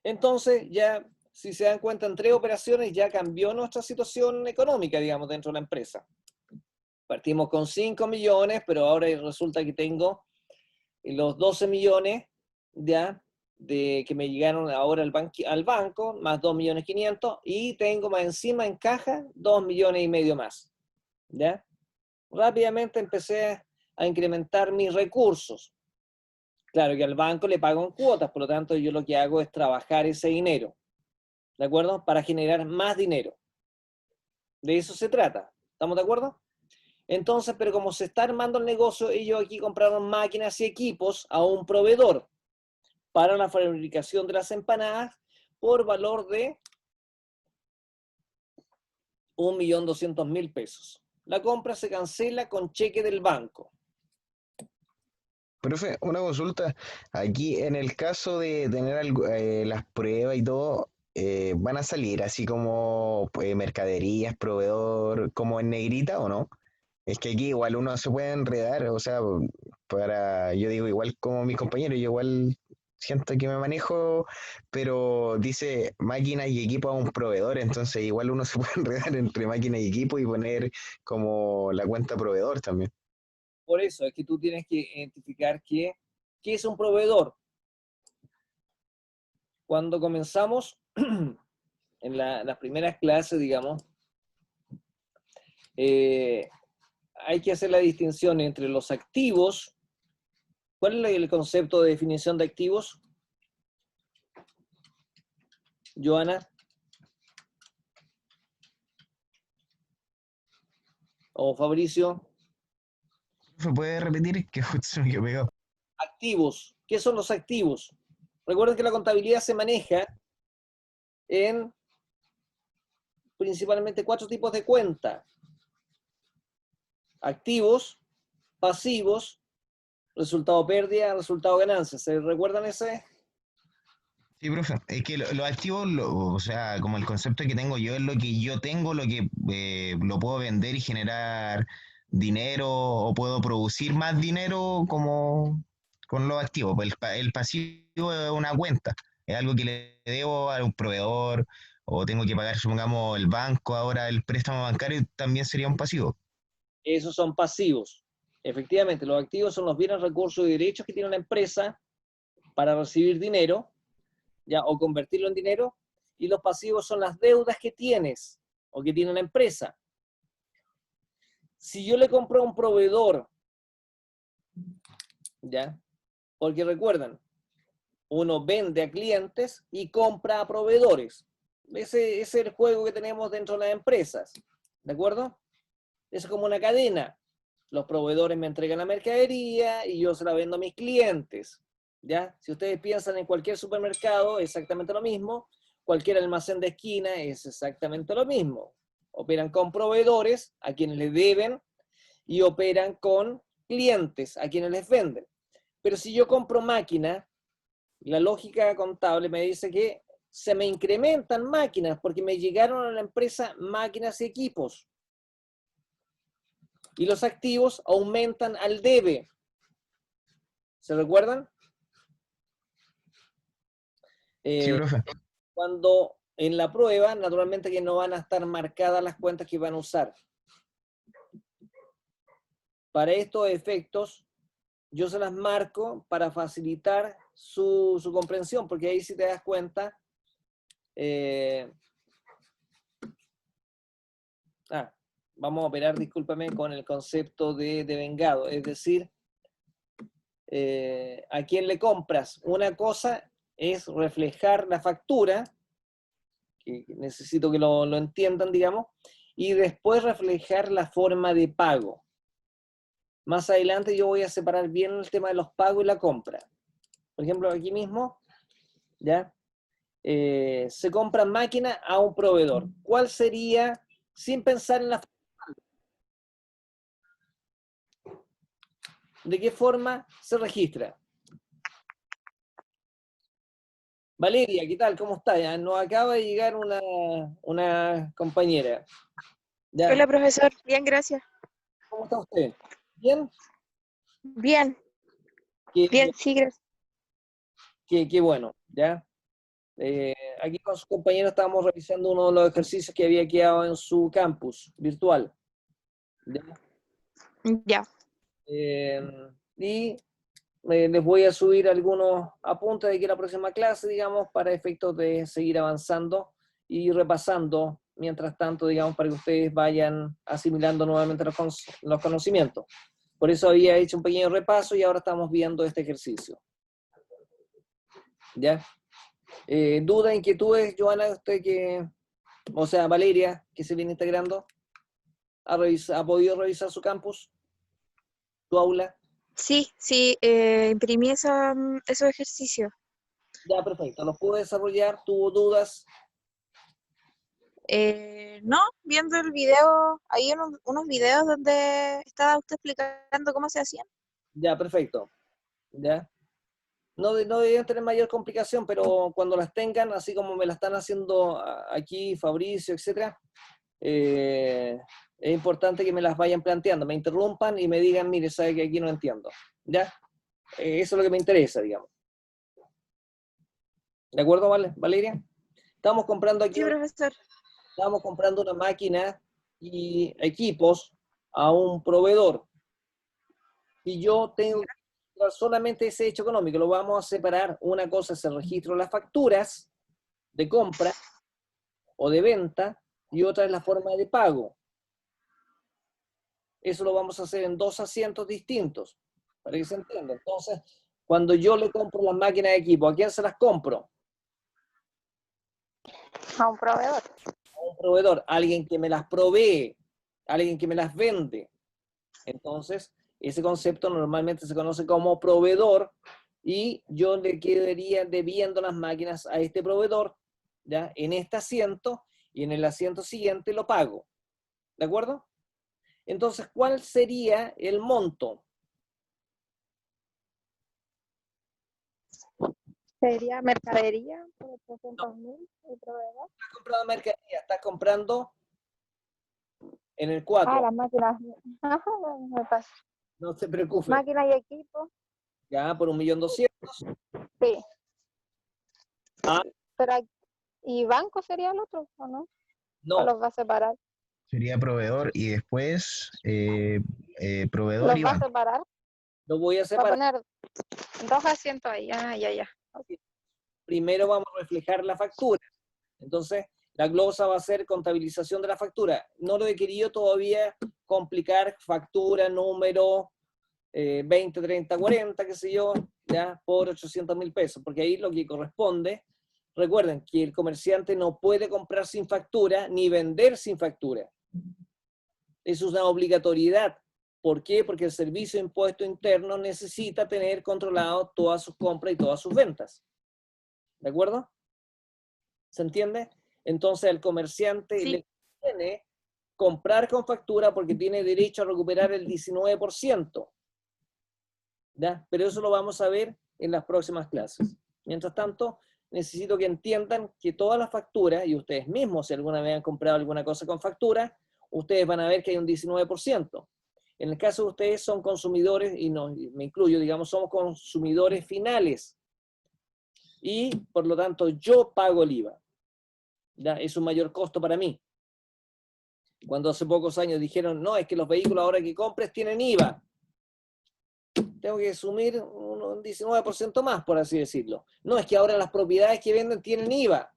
Entonces, ya, si se dan cuenta, en 3 operaciones ya cambió nuestra situación económica, digamos, dentro de la empresa. Partimos con 5 millones, pero ahora resulta que tengo los 12 millones ya de que me llegaron ahora al banco, más 2.500.000, y tengo más encima en caja 2,5 millones más. ¿Ya? Rápidamente empecé a incrementar mis recursos. Claro que al banco le pago en cuotas, por lo tanto yo lo que hago es trabajar ese dinero, ¿de acuerdo? Para generar más dinero. De eso se trata. ¿Estamos de acuerdo? Entonces, pero como se está armando el negocio, ellos aquí compraron máquinas y equipos a un proveedor para la fabricación de las empanadas por valor de 1.200.000 pesos. La compra se cancela con cheque del banco. Profe, una consulta. Aquí en el caso de tener las pruebas y todo, ¿van a salir así como pues, mercaderías, proveedor, como en negrita o no? Es que aquí igual uno se puede enredar, o sea, yo digo igual como mi compañero, yo igual siento que me manejo, pero dice máquina y equipo a un proveedor, entonces igual uno se puede enredar entre máquina y equipo y poner como la cuenta proveedor también. Por eso es que tú tienes que identificar qué es un proveedor. Cuando comenzamos en las primeras clases, digamos, hay que hacer la distinción entre los activos. ¿Cuál es el concepto de definición de activos, Joana? ¿O Fabricio? ¿Se puede repetir? Que justo se me quedó pegado. Activos. ¿Qué son los activos? Recuerden que la contabilidad se maneja en principalmente 4 tipos de cuenta: activos, pasivos, resultado pérdida, resultado ganancia. ¿Se recuerdan ese? Sí, profe. Es que los activos, o sea, como el concepto que tengo yo es lo que yo tengo, lo que lo puedo vender y generar dinero o puedo producir más dinero como con los activos. Pues el pasivo es una cuenta, es algo que le debo a un proveedor o tengo que pagar, supongamos, el banco ahora el préstamo bancario, también sería un pasivo. Esos son pasivos. Efectivamente, los activos son los bienes, recursos y derechos que tiene una empresa para recibir dinero, ya, o convertirlo en dinero, y los pasivos son las deudas que tienes o que tiene la empresa. Si yo le compro a un proveedor, ya, porque recuerdan, uno vende a clientes y compra a proveedores. Ese es el juego que tenemos dentro de las empresas, ¿de acuerdo? Es como una cadena. Los proveedores me entregan la mercadería y yo se la vendo a mis clientes, ¿ya? Si ustedes piensan en cualquier supermercado, exactamente lo mismo. Cualquier almacén de esquina es exactamente lo mismo. Operan con proveedores a quienes les deben y operan con clientes a quienes les venden. Pero si yo compro máquina, la lógica contable me dice que se me incrementan máquinas porque me llegaron a la empresa máquinas y equipos. Y los activos aumentan al debe. ¿Se recuerdan? Sí, profe. Cuando en la prueba, naturalmente que no van a estar marcadas las cuentas que van a usar. Para estos efectos, yo se las marco para facilitar su comprensión, porque ahí si te das cuenta, vamos a operar, discúlpame, con el concepto de vengado, es decir, a quién le compras. Una cosa es reflejar la factura, que necesito que lo entiendan, digamos, y después reflejar la forma de pago. Más adelante yo voy a separar bien el tema de los pagos y la compra. Por ejemplo, aquí mismo, ¿ya? Se compra máquina a un proveedor. ¿Cuál sería, sin pensar en la... ¿De qué forma se registra? Valeria, ¿qué tal? ¿Cómo está? Ya nos acaba de llegar una compañera. ¿Ya? Hola, profesor. Bien, gracias. ¿Cómo está usted? ¿Bien? Bien, Qué, bien, sí, gracias. qué bueno, ¿ya? Aquí con sus compañeros estábamos revisando uno de los ejercicios que había quedado en su campus virtual. ¿Ya? Ya. Y les voy a subir algunos apuntes de aquí a la próxima clase, digamos, para efectos de seguir avanzando y repasando, mientras tanto, digamos, para que ustedes vayan asimilando nuevamente los conocimientos. Por eso había hecho un pequeño repaso y ahora estamos viendo este ejercicio. ¿Ya? ¿Dudas, inquietudes, Joana, usted que, o sea, Valeria, que se viene integrando? ¿Ha podido revisar su campus, su aula? Sí, imprimí esos ejercicios. Ya, perfecto. ¿Los pudo desarrollar? ¿Tuvo dudas? No, viendo el video, hay unos videos donde estaba usted explicando cómo se hacían. Ya, perfecto. ¿Ya? No, no deberían tener mayor complicación, pero cuando las tengan, así como me la están haciendo aquí Fabricio, etcétera, es importante que me las vayan planteando, me interrumpan y me digan, mire, sabe que aquí no entiendo. ¿Ya? Eso es lo que me interesa, digamos. ¿De acuerdo, Valeria? Estamos comprando aquí Sí, profesor. estamos comprando una máquina y equipos a un proveedor. Y yo tengo que registrar solamente ese hecho económico, lo vamos a separar. Una cosa es el registro de las facturas de compra o de venta y otra es la forma de pago. Eso lo vamos a hacer en dos asientos distintos, para que se entienda. Entonces, cuando yo le compro las máquinas de equipo, ¿a quién se las compro? A un proveedor. A un proveedor, alguien que me las provee, alguien que me las vende. Entonces, ese concepto normalmente se conoce como proveedor y yo le quedaría debiendo las máquinas a este proveedor, ¿ya? En este asiento y en el asiento siguiente lo pago. ¿De acuerdo? Entonces, ¿cuál sería el monto? Sería mercadería por 800.000 y proveedor. Estás comprando mercadería, estás comprando en el Ah, 4. las máquinas. Ajá, me pasa. No se preocupe. Máquinas y equipo. Ya, por 1.200.000. Sí. Ah, Pero, ¿y banco sería el otro o no? ¿O no, los va a separar? Sería proveedor y después proveedor ¿Los y va a banco. separar? lo voy a Va a separar. poner 2 asientos ahí. Ah, ya. Primero vamos a reflejar la factura. Entonces, la glosa va a ser contabilización de la factura. No lo he querido todavía complicar, factura, número, 20, 30, 40, qué sé yo, ya, por 800.000 pesos, porque ahí lo que corresponde, recuerden que el comerciante no puede comprar sin factura ni vender sin factura. Eso es una obligatoriedad. ¿Por qué? Porque el Servicio de Impuesto Interno necesita tener controlado todas sus compras y todas sus ventas. ¿De acuerdo? ¿Se entiende? Entonces el comerciante Sí. le conviene comprar con factura porque tiene derecho a recuperar el 19%. ¿Ya? Pero eso lo vamos a ver en las próximas clases. Mientras tanto, necesito que entiendan que todas las facturas, y ustedes mismos si alguna vez han comprado alguna cosa con factura, ustedes van a ver que hay un 19%. En el caso de ustedes son consumidores, y no, me incluyo, digamos, somos consumidores finales. Y, por lo tanto, yo pago el IVA. ¿Ya? Es un mayor costo para mí. Cuando hace pocos años dijeron, no, es que los vehículos ahora que compres tienen IVA. Tengo que asumir un 19% más, por así decirlo. No, es que ahora las propiedades que venden tienen IVA.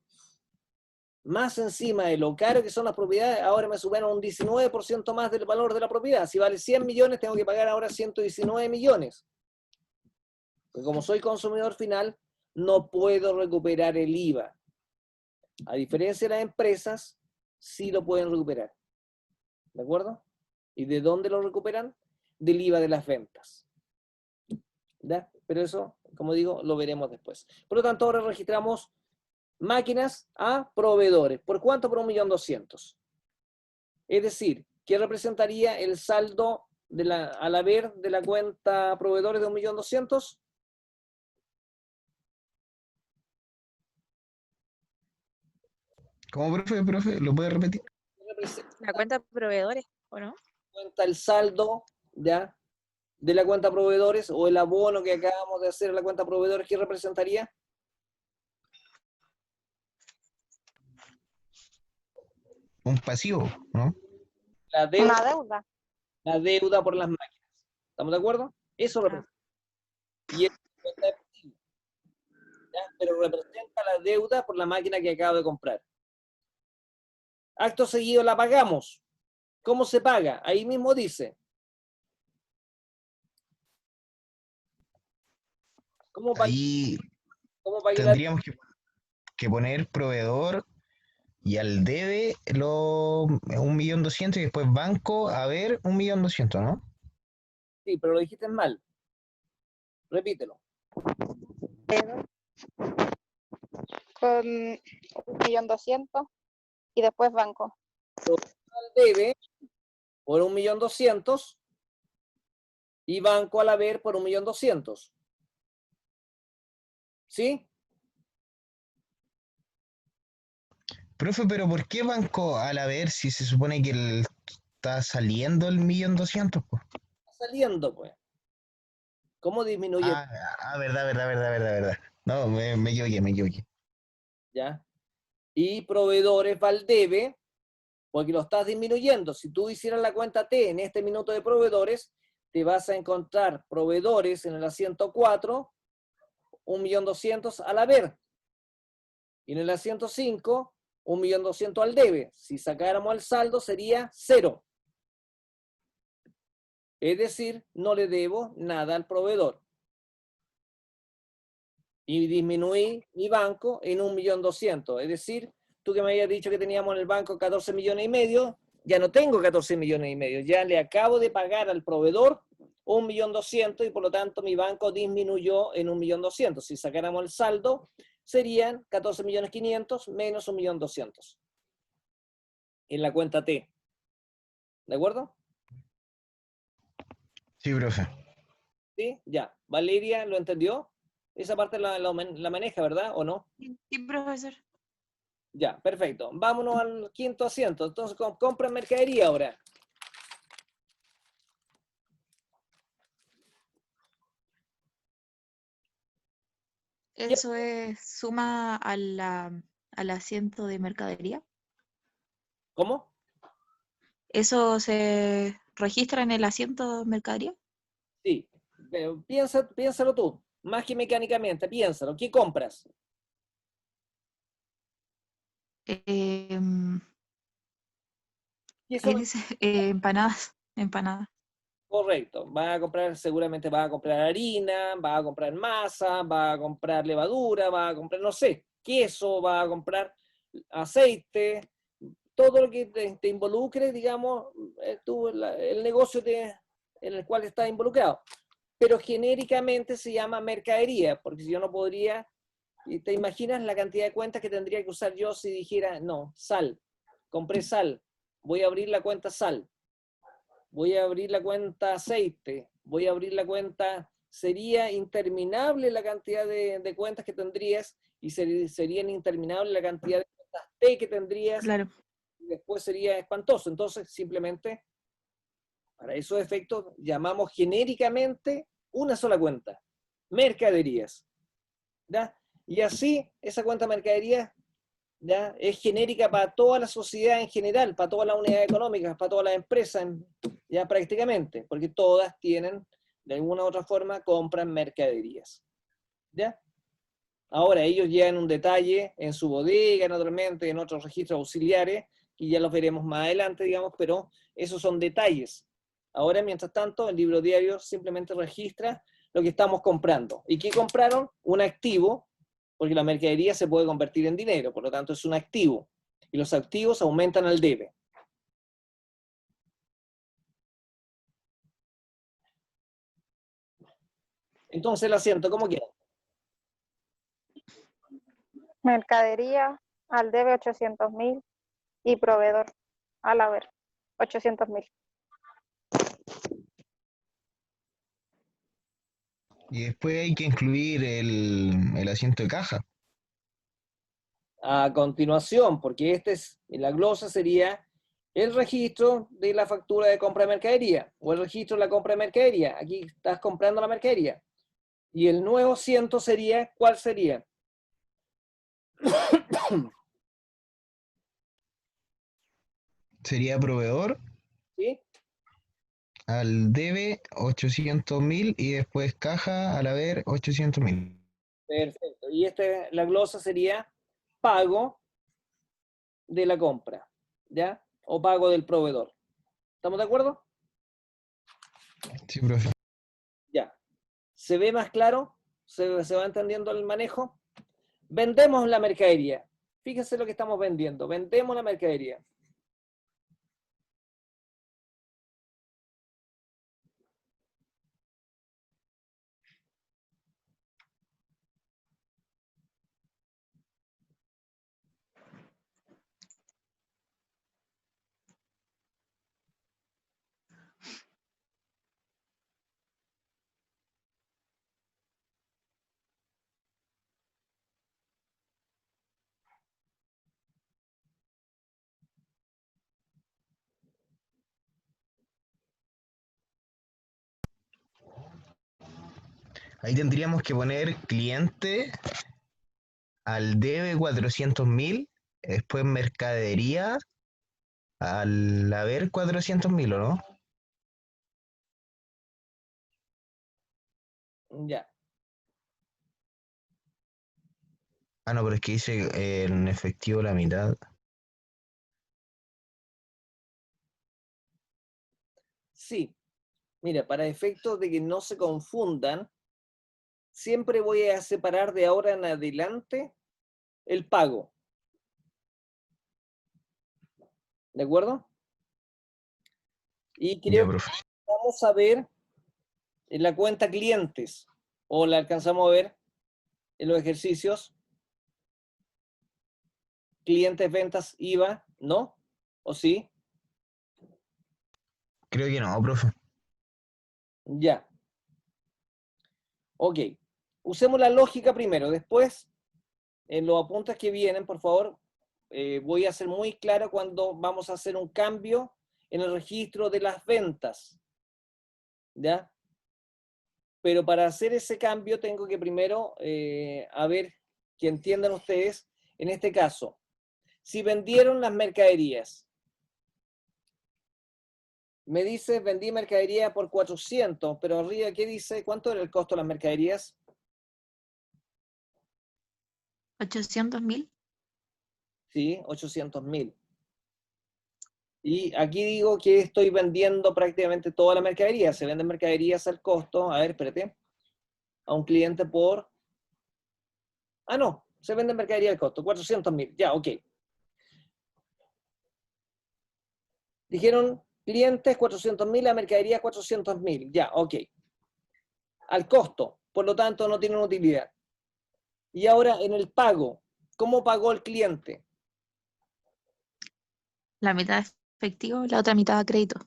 Más encima de lo caro que son las propiedades, ahora me suben un 19% más del valor de la propiedad. Si vale 100 millones, tengo que pagar ahora 119 millones. Porque como soy consumidor final, no puedo recuperar el IVA. A diferencia de las empresas, sí lo pueden recuperar. ¿De acuerdo? ¿Y de dónde lo recuperan? Del IVA de las ventas. ¿Ya? Pero eso, como digo, lo veremos después. Por lo tanto, ahora registramos máquinas a proveedores. ¿Por cuánto? Por 1.200.000. Es decir, ¿qué representaría el saldo al haber de la cuenta proveedores de 1.200.000? ¿Cómo, profe? ¿Lo puede repetir? Representa La cuenta de proveedores, ¿o no? el saldo, ¿ya?, de la cuenta proveedores, o el abono que acabamos de hacer a la cuenta proveedores, ¿qué representaría? Un pasivo, ¿no? La Una deuda, deuda. la deuda por las máquinas. ¿Estamos de acuerdo? Eso Ah. representa. Y es cuenta de activo, ¿ya? Pero representa la deuda por la máquina que acabo de comprar. Acto seguido la pagamos. ¿Cómo se paga? Ahí mismo dice. ¿Cómo pagué, Ahí cómo pagué la deuda? tendríamos que poner proveedor y al debe 1.200.000 y después banco, a ver, 1.200.000, ¿no? Sí, pero lo dijiste mal. Repítelo. Con 1.200.000 y después banco. Debe por 1.200.000 y banco al haber por 1.200.000. ¿Sí? Profe, pero ¿por qué banco al haber si se supone que está saliendo el 1.200.000, pues? Está saliendo, pues. ¿Cómo disminuye? Verdad. No, me equivoqué. ¿Ya? Y proveedores va al debe, porque lo estás disminuyendo. Si tú hicieras la cuenta T en este minuto de proveedores, te vas a encontrar proveedores en el asiento 4, 1.200.000 al haber. Y en el asiento 5, 1.200.000 al debe. Si sacáramos el saldo, sería 0. Es decir, no le debo nada al proveedor. Y disminuí mi banco en 1.200.000. Es decir, tú que me habías dicho que teníamos en el banco 14 millones y medio, ya no tengo 14 millones y medio. Ya le acabo de pagar al proveedor 1.200.000 y por lo tanto mi banco disminuyó en 1.200.000. Si sacáramos el saldo, serían 14.500.000 menos 1.200.000 en la cuenta T. ¿De acuerdo? Sí, profe. ¿Sí? Ya. ¿Valeria lo entendió? Esa parte la maneja, ¿verdad? ¿O no? Sí, profesor. Ya, perfecto. Vámonos al quinto asiento. Entonces, compra mercadería ahora. Eso es suma al asiento de mercadería. ¿Cómo? ¿Eso se registra en el asiento de mercadería? Sí. Pero piénsalo tú. Más que mecánicamente, piénsalo. ¿Qué compras? Em, ¿Qué ahí son? dice empanadas, empanadas. Correcto. Seguramente va a comprar harina, va a comprar masa, va a comprar levadura, va a comprar, no sé, queso, va a comprar aceite, todo lo que te involucre, digamos, el negocio en el cual estás involucrado. Pero genéricamente se llama mercadería, porque si yo no podría, y te imaginas la cantidad de cuentas que tendría que usar yo si dijera, no, sal, compré sal, voy a abrir la cuenta sal, voy a abrir la cuenta aceite, voy a abrir la cuenta, sería interminable la cantidad de cuentas que tendrías y serían interminables la cantidad de cuentas T que tendrías, Claro. y después sería espantoso. Entonces, simplemente, para esos efectos, llamamos genéricamente una sola cuenta, mercaderías. ¿Ya? Y así, esa cuenta mercaderías, ¿ya? Es genérica para toda la sociedad en general, para todas las unidades económicas, para todas las empresas, ya prácticamente, porque todas tienen, de alguna u otra forma, compran mercaderías. ¿Ya? Ahora, ellos llevan un detalle en su bodega, naturalmente, en otros registros auxiliares, que ya los veremos más adelante, digamos, pero esos son detalles. Ahora, mientras tanto, el libro diario simplemente registra lo que estamos comprando. ¿Y qué compraron? Un activo, porque la mercadería se puede convertir en dinero, por lo tanto es un activo. Y los activos aumentan al debe. Entonces el asiento, ¿cómo queda? Mercadería al debe 800.000 y proveedor al haber 800.000. Y después hay que incluir el asiento de caja. A continuación, porque la glosa sería el registro de la factura de compra de mercadería o el registro de la compra de mercadería. Aquí estás comprando la mercadería. Y el nuevo ciento sería, ¿cuál sería? Sería proveedor ¿Sí? al debe 800.000 y después caja al haber 800.000. Perfecto. Y la glosa sería pago de la compra, ¿ya? O pago del proveedor. ¿Estamos de acuerdo? Sí, profe. Ya. ¿Se ve más claro? ¿Se va entendiendo el manejo? Vendemos la mercadería. Fíjense lo que estamos vendiendo. Vendemos la mercadería. Ahí tendríamos que poner cliente al debe 400.000, después mercadería al haber 400.000, ¿o no? Ya. Ah, no, pero es que dice en efectivo la mitad. Sí. Mira, para efectos de que no se confundan, siempre voy a separar de ahora en adelante el pago. ¿De acuerdo? Y Ya, creo que profe. vamos a ver en la cuenta clientes, o la alcanzamos a ver en los ejercicios, clientes, ventas, IVA, ¿no? ¿O sí? Creo que no, profe. Ya. Ok. usemos la lógica primero, después, en los apuntes que vienen, por favor, voy a ser muy claro cuando vamos a hacer un cambio en el registro de las ventas, ¿ya? Pero para hacer ese cambio tengo que primero, a ver, que entiendan ustedes, en este caso, si vendieron las mercaderías, me dice, vendí mercadería por 400, pero arriba, ¿qué dice? ¿Cuánto era el costo de las mercaderías? 800.000. Sí, 800.000. Y aquí digo que estoy vendiendo prácticamente toda la mercadería. Se venden mercaderías al costo, a ver, espérate, a un cliente por... Ah, no, se vende mercadería al costo, 400.000, ya, ok. Dijeron clientes 400.000, la mercadería 400.000, ya, ok. Al costo, por lo tanto no tienen utilidad. Y ahora en el pago, ¿cómo pagó el cliente? La mitad efectivo, la otra mitad a crédito.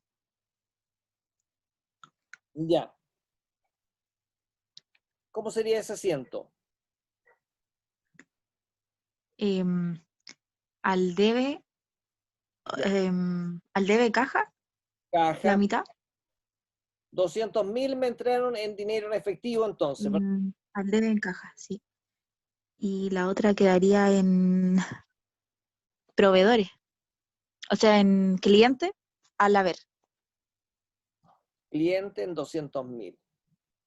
Ya. ¿Cómo sería ese asiento? Em, al debe, al debe caja, la Caja, mitad. 200.000 me entraron en dinero en efectivo entonces. Al debe en caja, sí. Y la otra quedaría en proveedores, o sea, en cliente al haber. Cliente en 200.000.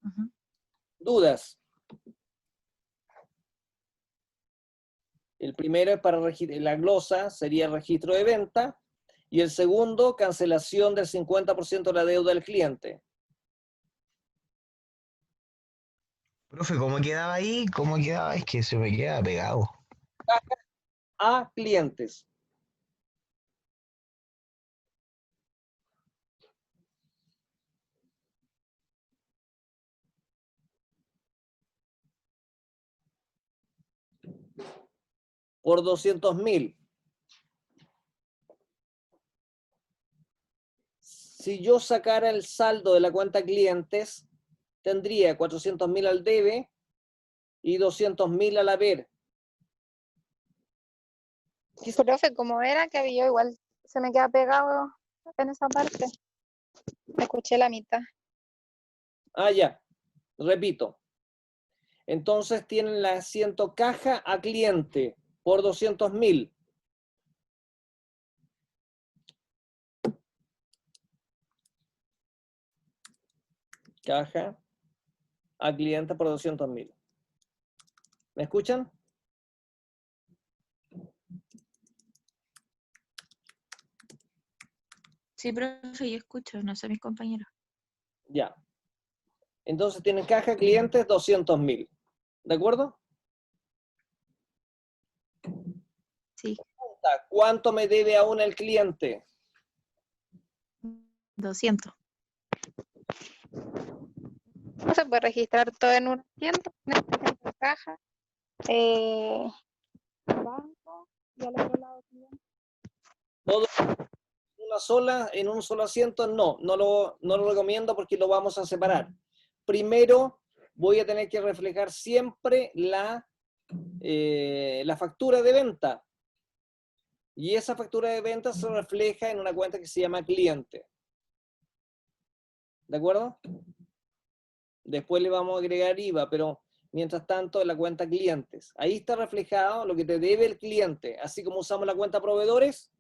Ujú. ¿Dudas? El primero es para la glosa, sería registro de venta, y el segundo, cancelación del 50% de la deuda del cliente. Profe, ¿cómo quedaba ahí? ¿Cómo quedaba? Es que se me queda pegado. A clientes. Por 200.000. Si yo sacara el saldo de la cuenta clientes, tendría 400.000 al debe y 200.000 al haber. Profe, ¿cómo era que había igual se me queda pegado en esa parte? Escuché la mitad. Ah, ya. Repito. Entonces tienen el asiento caja a cliente por 200.000. Caja a cliente por 200.000. ¿Me escuchan? Sí, profe, yo escucho, no sé mis compañeros. Ya. Entonces tienen caja clientes 200.000. ¿De acuerdo? Sí, ¿Cuánto me debe aún el cliente? 200. No se puede registrar todo en un asiento, en este ejemplo, caja, banco y al otro lado cliente. Todo en un solo asiento, no lo recomiendo porque lo vamos a separar. Primero voy a tener que reflejar siempre la factura de venta. Y esa factura de venta se refleja en una cuenta que se llama cliente. ¿De acuerdo? Después le vamos a agregar IVA, pero mientras tanto en la cuenta clientes. Ahí está reflejado lo que te debe el cliente. Así como usamos la cuenta proveedores,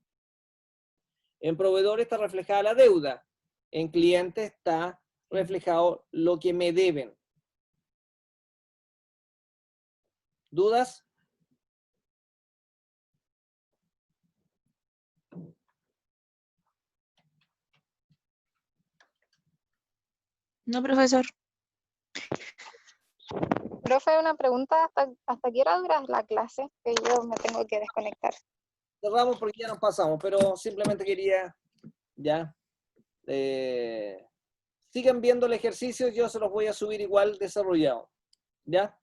en proveedores está reflejada la deuda. En clientes está reflejado lo que me deben. ¿Dudas? No, profesor. Profe, una pregunta, ¿hasta qué hora dura la clase? Que yo me tengo que desconectar. Cerramos porque ya nos pasamos, pero simplemente quería ya. Sigan viendo el ejercicio, yo se los voy a subir igual desarrollado. ¿Ya?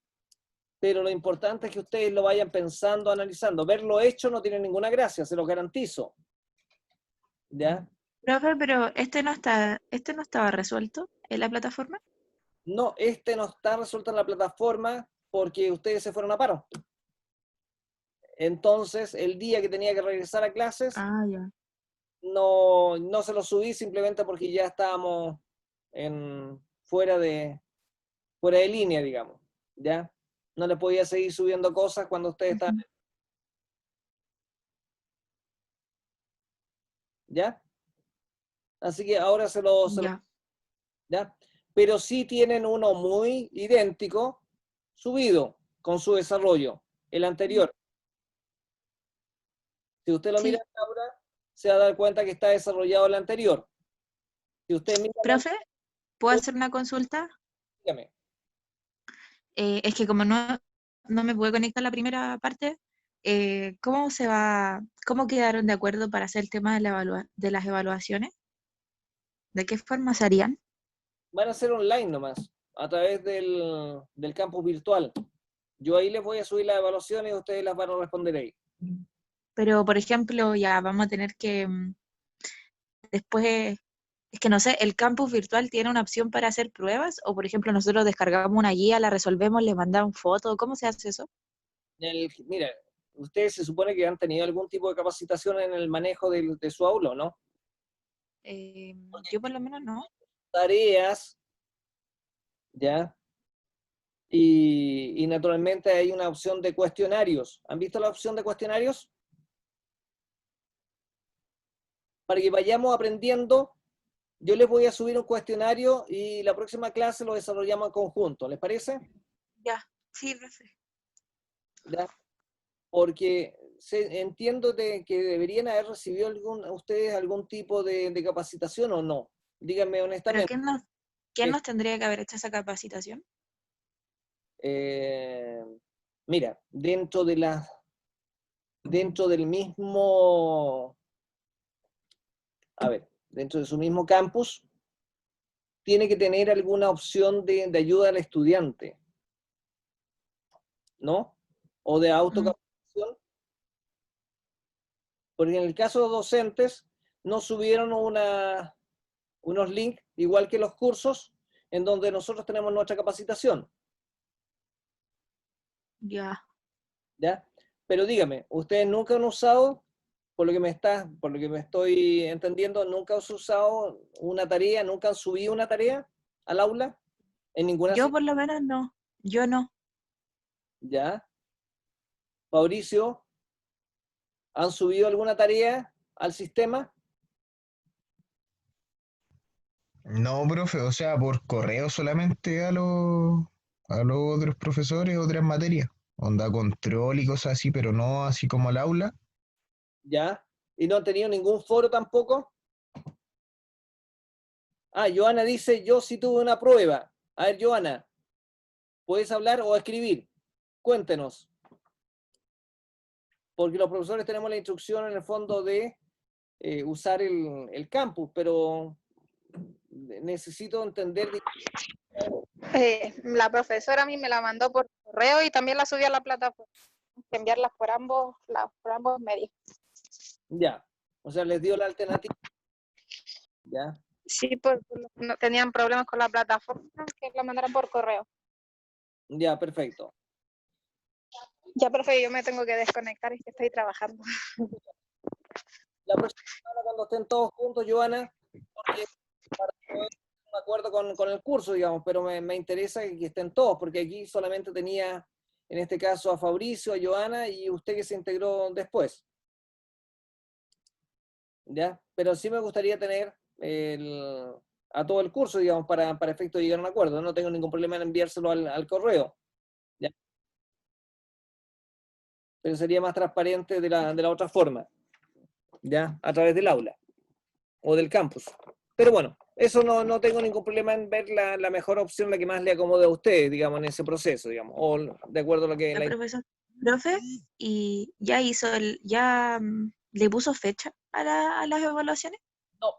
Pero lo importante es que ustedes lo vayan pensando, analizando. Verlo hecho no tiene ninguna gracia, se lo garantizo. ¿Ya? Profe, pero este no estaba resuelto en la plataforma. No, no está resuelto en la plataforma porque ustedes se fueron a paro. Entonces, el día que tenía que regresar a clases, Ah, ya. no se lo subí simplemente porque ya estábamos fuera de línea, digamos, ¿ya? No le podía seguir subiendo cosas cuando ustedes estaban, Ujú. ¿ya? Así que ahora Ya. ¿ya? Pero sí tienen uno muy idéntico subido con su desarrollo, el anterior. Si usted lo mira Sí. ahora, se va a dar cuenta que está desarrollado el anterior. Si usted mira el Profe, ¿puedo anterior, hacer una consulta? dígame. Es que como no me pude conectar la primera parte, cómo quedaron de acuerdo para hacer el tema de de las evaluaciones? ¿De qué forma se harían? Van a ser online nomás, a través del campus virtual. Yo ahí les voy a subir las evaluaciones y ustedes las van a responder ahí. Pero, por ejemplo, ya vamos a tener que después, es que no sé, ¿el campus virtual tiene una opción para hacer pruebas? O, por ejemplo, nosotros descargamos una guía, la resolvemos, le mandamos foto, ¿cómo se hace eso? Mira, ustedes se supone que han tenido algún tipo de capacitación en el manejo de su aula, ¿no? Yo por lo menos no. Tareas, ¿ya? Y naturalmente hay una opción de cuestionarios. ¿Han visto la opción de cuestionarios? Para que vayamos aprendiendo, yo les voy a subir un cuestionario y la próxima clase lo desarrollamos en conjunto. ¿Les parece? Ya, sí, profe. ¿Ya? Porque entiendo que deberían haber recibido ustedes algún tipo de capacitación o no. Díganme ¿Pero honestamente. quién Eh, nos tendría que haber hecho esa capacitación? eh, Mira, dentro del mismo, a ver, dentro de su mismo campus, tiene que tener alguna opción de ayuda al estudiante, ¿no? O de Mm, autocapacitación, porque en el caso de docentes, nos subieron unos links, igual que los cursos, en donde nosotros tenemos nuestra capacitación, ya. ¿ya? Pero dígame, ¿ustedes nunca han usado, por lo que me estoy entendiendo, nunca han usado una tarea, nunca han subido una tarea al aula? ¿En ninguna Yo asignatura? por lo menos no. Yo no. ¿Ya? Mauricio, ¿han subido alguna tarea al sistema? No, profe, o sea, por correo solamente a los otros profesores, otras materias. Onda control y cosas así, pero no así como al aula. ¿Ya? ¿Y no han tenido ningún foro tampoco? Ah, Joana dice, yo sí tuve una prueba. A ver, Joana, ¿puedes hablar o escribir? Cuéntenos. Porque los profesores tenemos la instrucción en el fondo de usar el campus, pero necesito entender. La profesora a mí me la mandó por correo y también la subí a la plataforma. Hay que enviarlas por ambos medios. Ya, o sea, les dio la alternativa. Ya, Sí, no tenían problemas con la plataforma, que la mandaran por correo. ya, perfecto. Ya, profe, yo me tengo que desconectar, es que estoy trabajando. La próxima semana cuando estén todos juntos, Joana, porque para poder estar de acuerdo con el curso, digamos, pero me interesa que estén todos, porque aquí solamente tenía, en este caso, a Fabricio, a Joana y usted que se integró después. ¿Ya? Pero sí me gustaría tener a todo el curso, digamos, para efecto de llegar a un acuerdo. No tengo ningún problema en enviárselo al correo, ¿ya? Pero sería más transparente de la otra forma, ¿ya? A través del aula o del campus. Pero bueno, eso no tengo ningún problema en ver la mejor opción, la que más le acomode a ustedes, digamos, en ese proceso, digamos, o de acuerdo a lo que Ya, profesor. Profe, ¿y ya le puso fecha a las evaluaciones? No,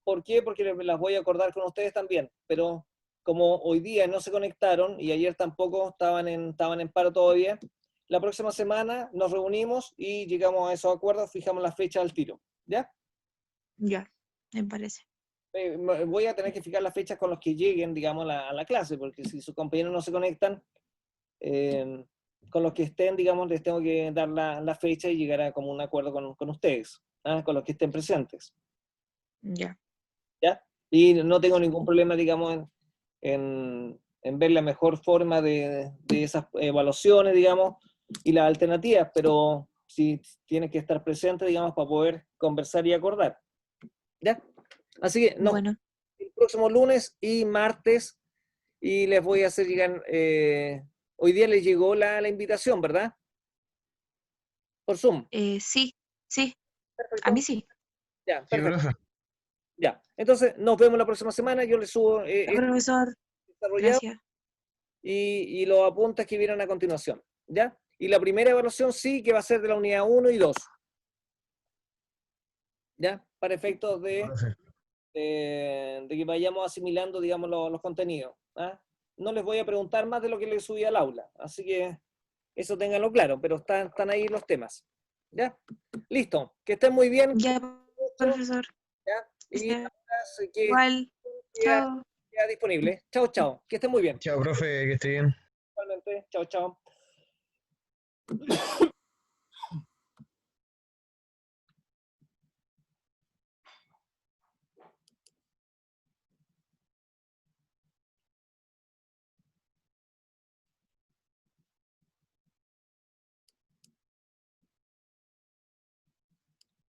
¿por qué? Porque las voy a acordar con ustedes también, pero como hoy día no se conectaron y ayer tampoco estaban en paro todavía, la próxima semana nos reunimos y llegamos a esos acuerdos, fijamos la fecha al tiro, ¿ya? Ya, me parece. voy a tener que fijar las fechas con los que lleguen, digamos, a la clase, porque si sus compañeros no se conectan, con los que estén, digamos, les tengo que dar la fecha y llegar a como un acuerdo con ustedes, ¿ah? Con los que estén presentes, Ya. ¿ya? Y no tengo ningún problema, digamos, en ver la mejor forma de esas evaluaciones, digamos, y las alternativas, pero sí tienen que estar presentes, digamos, para poder conversar y acordar, ¿ya? Así que nos Bueno, el próximo lunes y martes, y les voy a hacer llegar, hoy día les llegó la invitación, ¿verdad? Por Zoom. sí, sí, a Perfecto. mí sí. Ya, Sí, perfecto. profe. Ya. Entonces, nos vemos la próxima semana. Yo les subo Ya, profesor, desarrollado gracias. y los apuntes que vienen a continuación. ¿Ya? Y la primera evaluación sí que va a ser de la unidad 1 y 2. ¿Ya? Para efectos Profe. de que vayamos asimilando, digamos, los contenidos. ¿Ah? No les voy a preguntar más de lo que les subí al aula. Así que eso ténganlo claro, pero están ahí los temas. ¿Ya? Listo. Que estén muy bien. Ya, profesor. ¿Ya? Y Ya, ahora sí que igual. queda, Chao. queda disponible. Chao, chao. Que estén muy bien. Chao, profe, que esté bien. Igualmente. Chao, chao.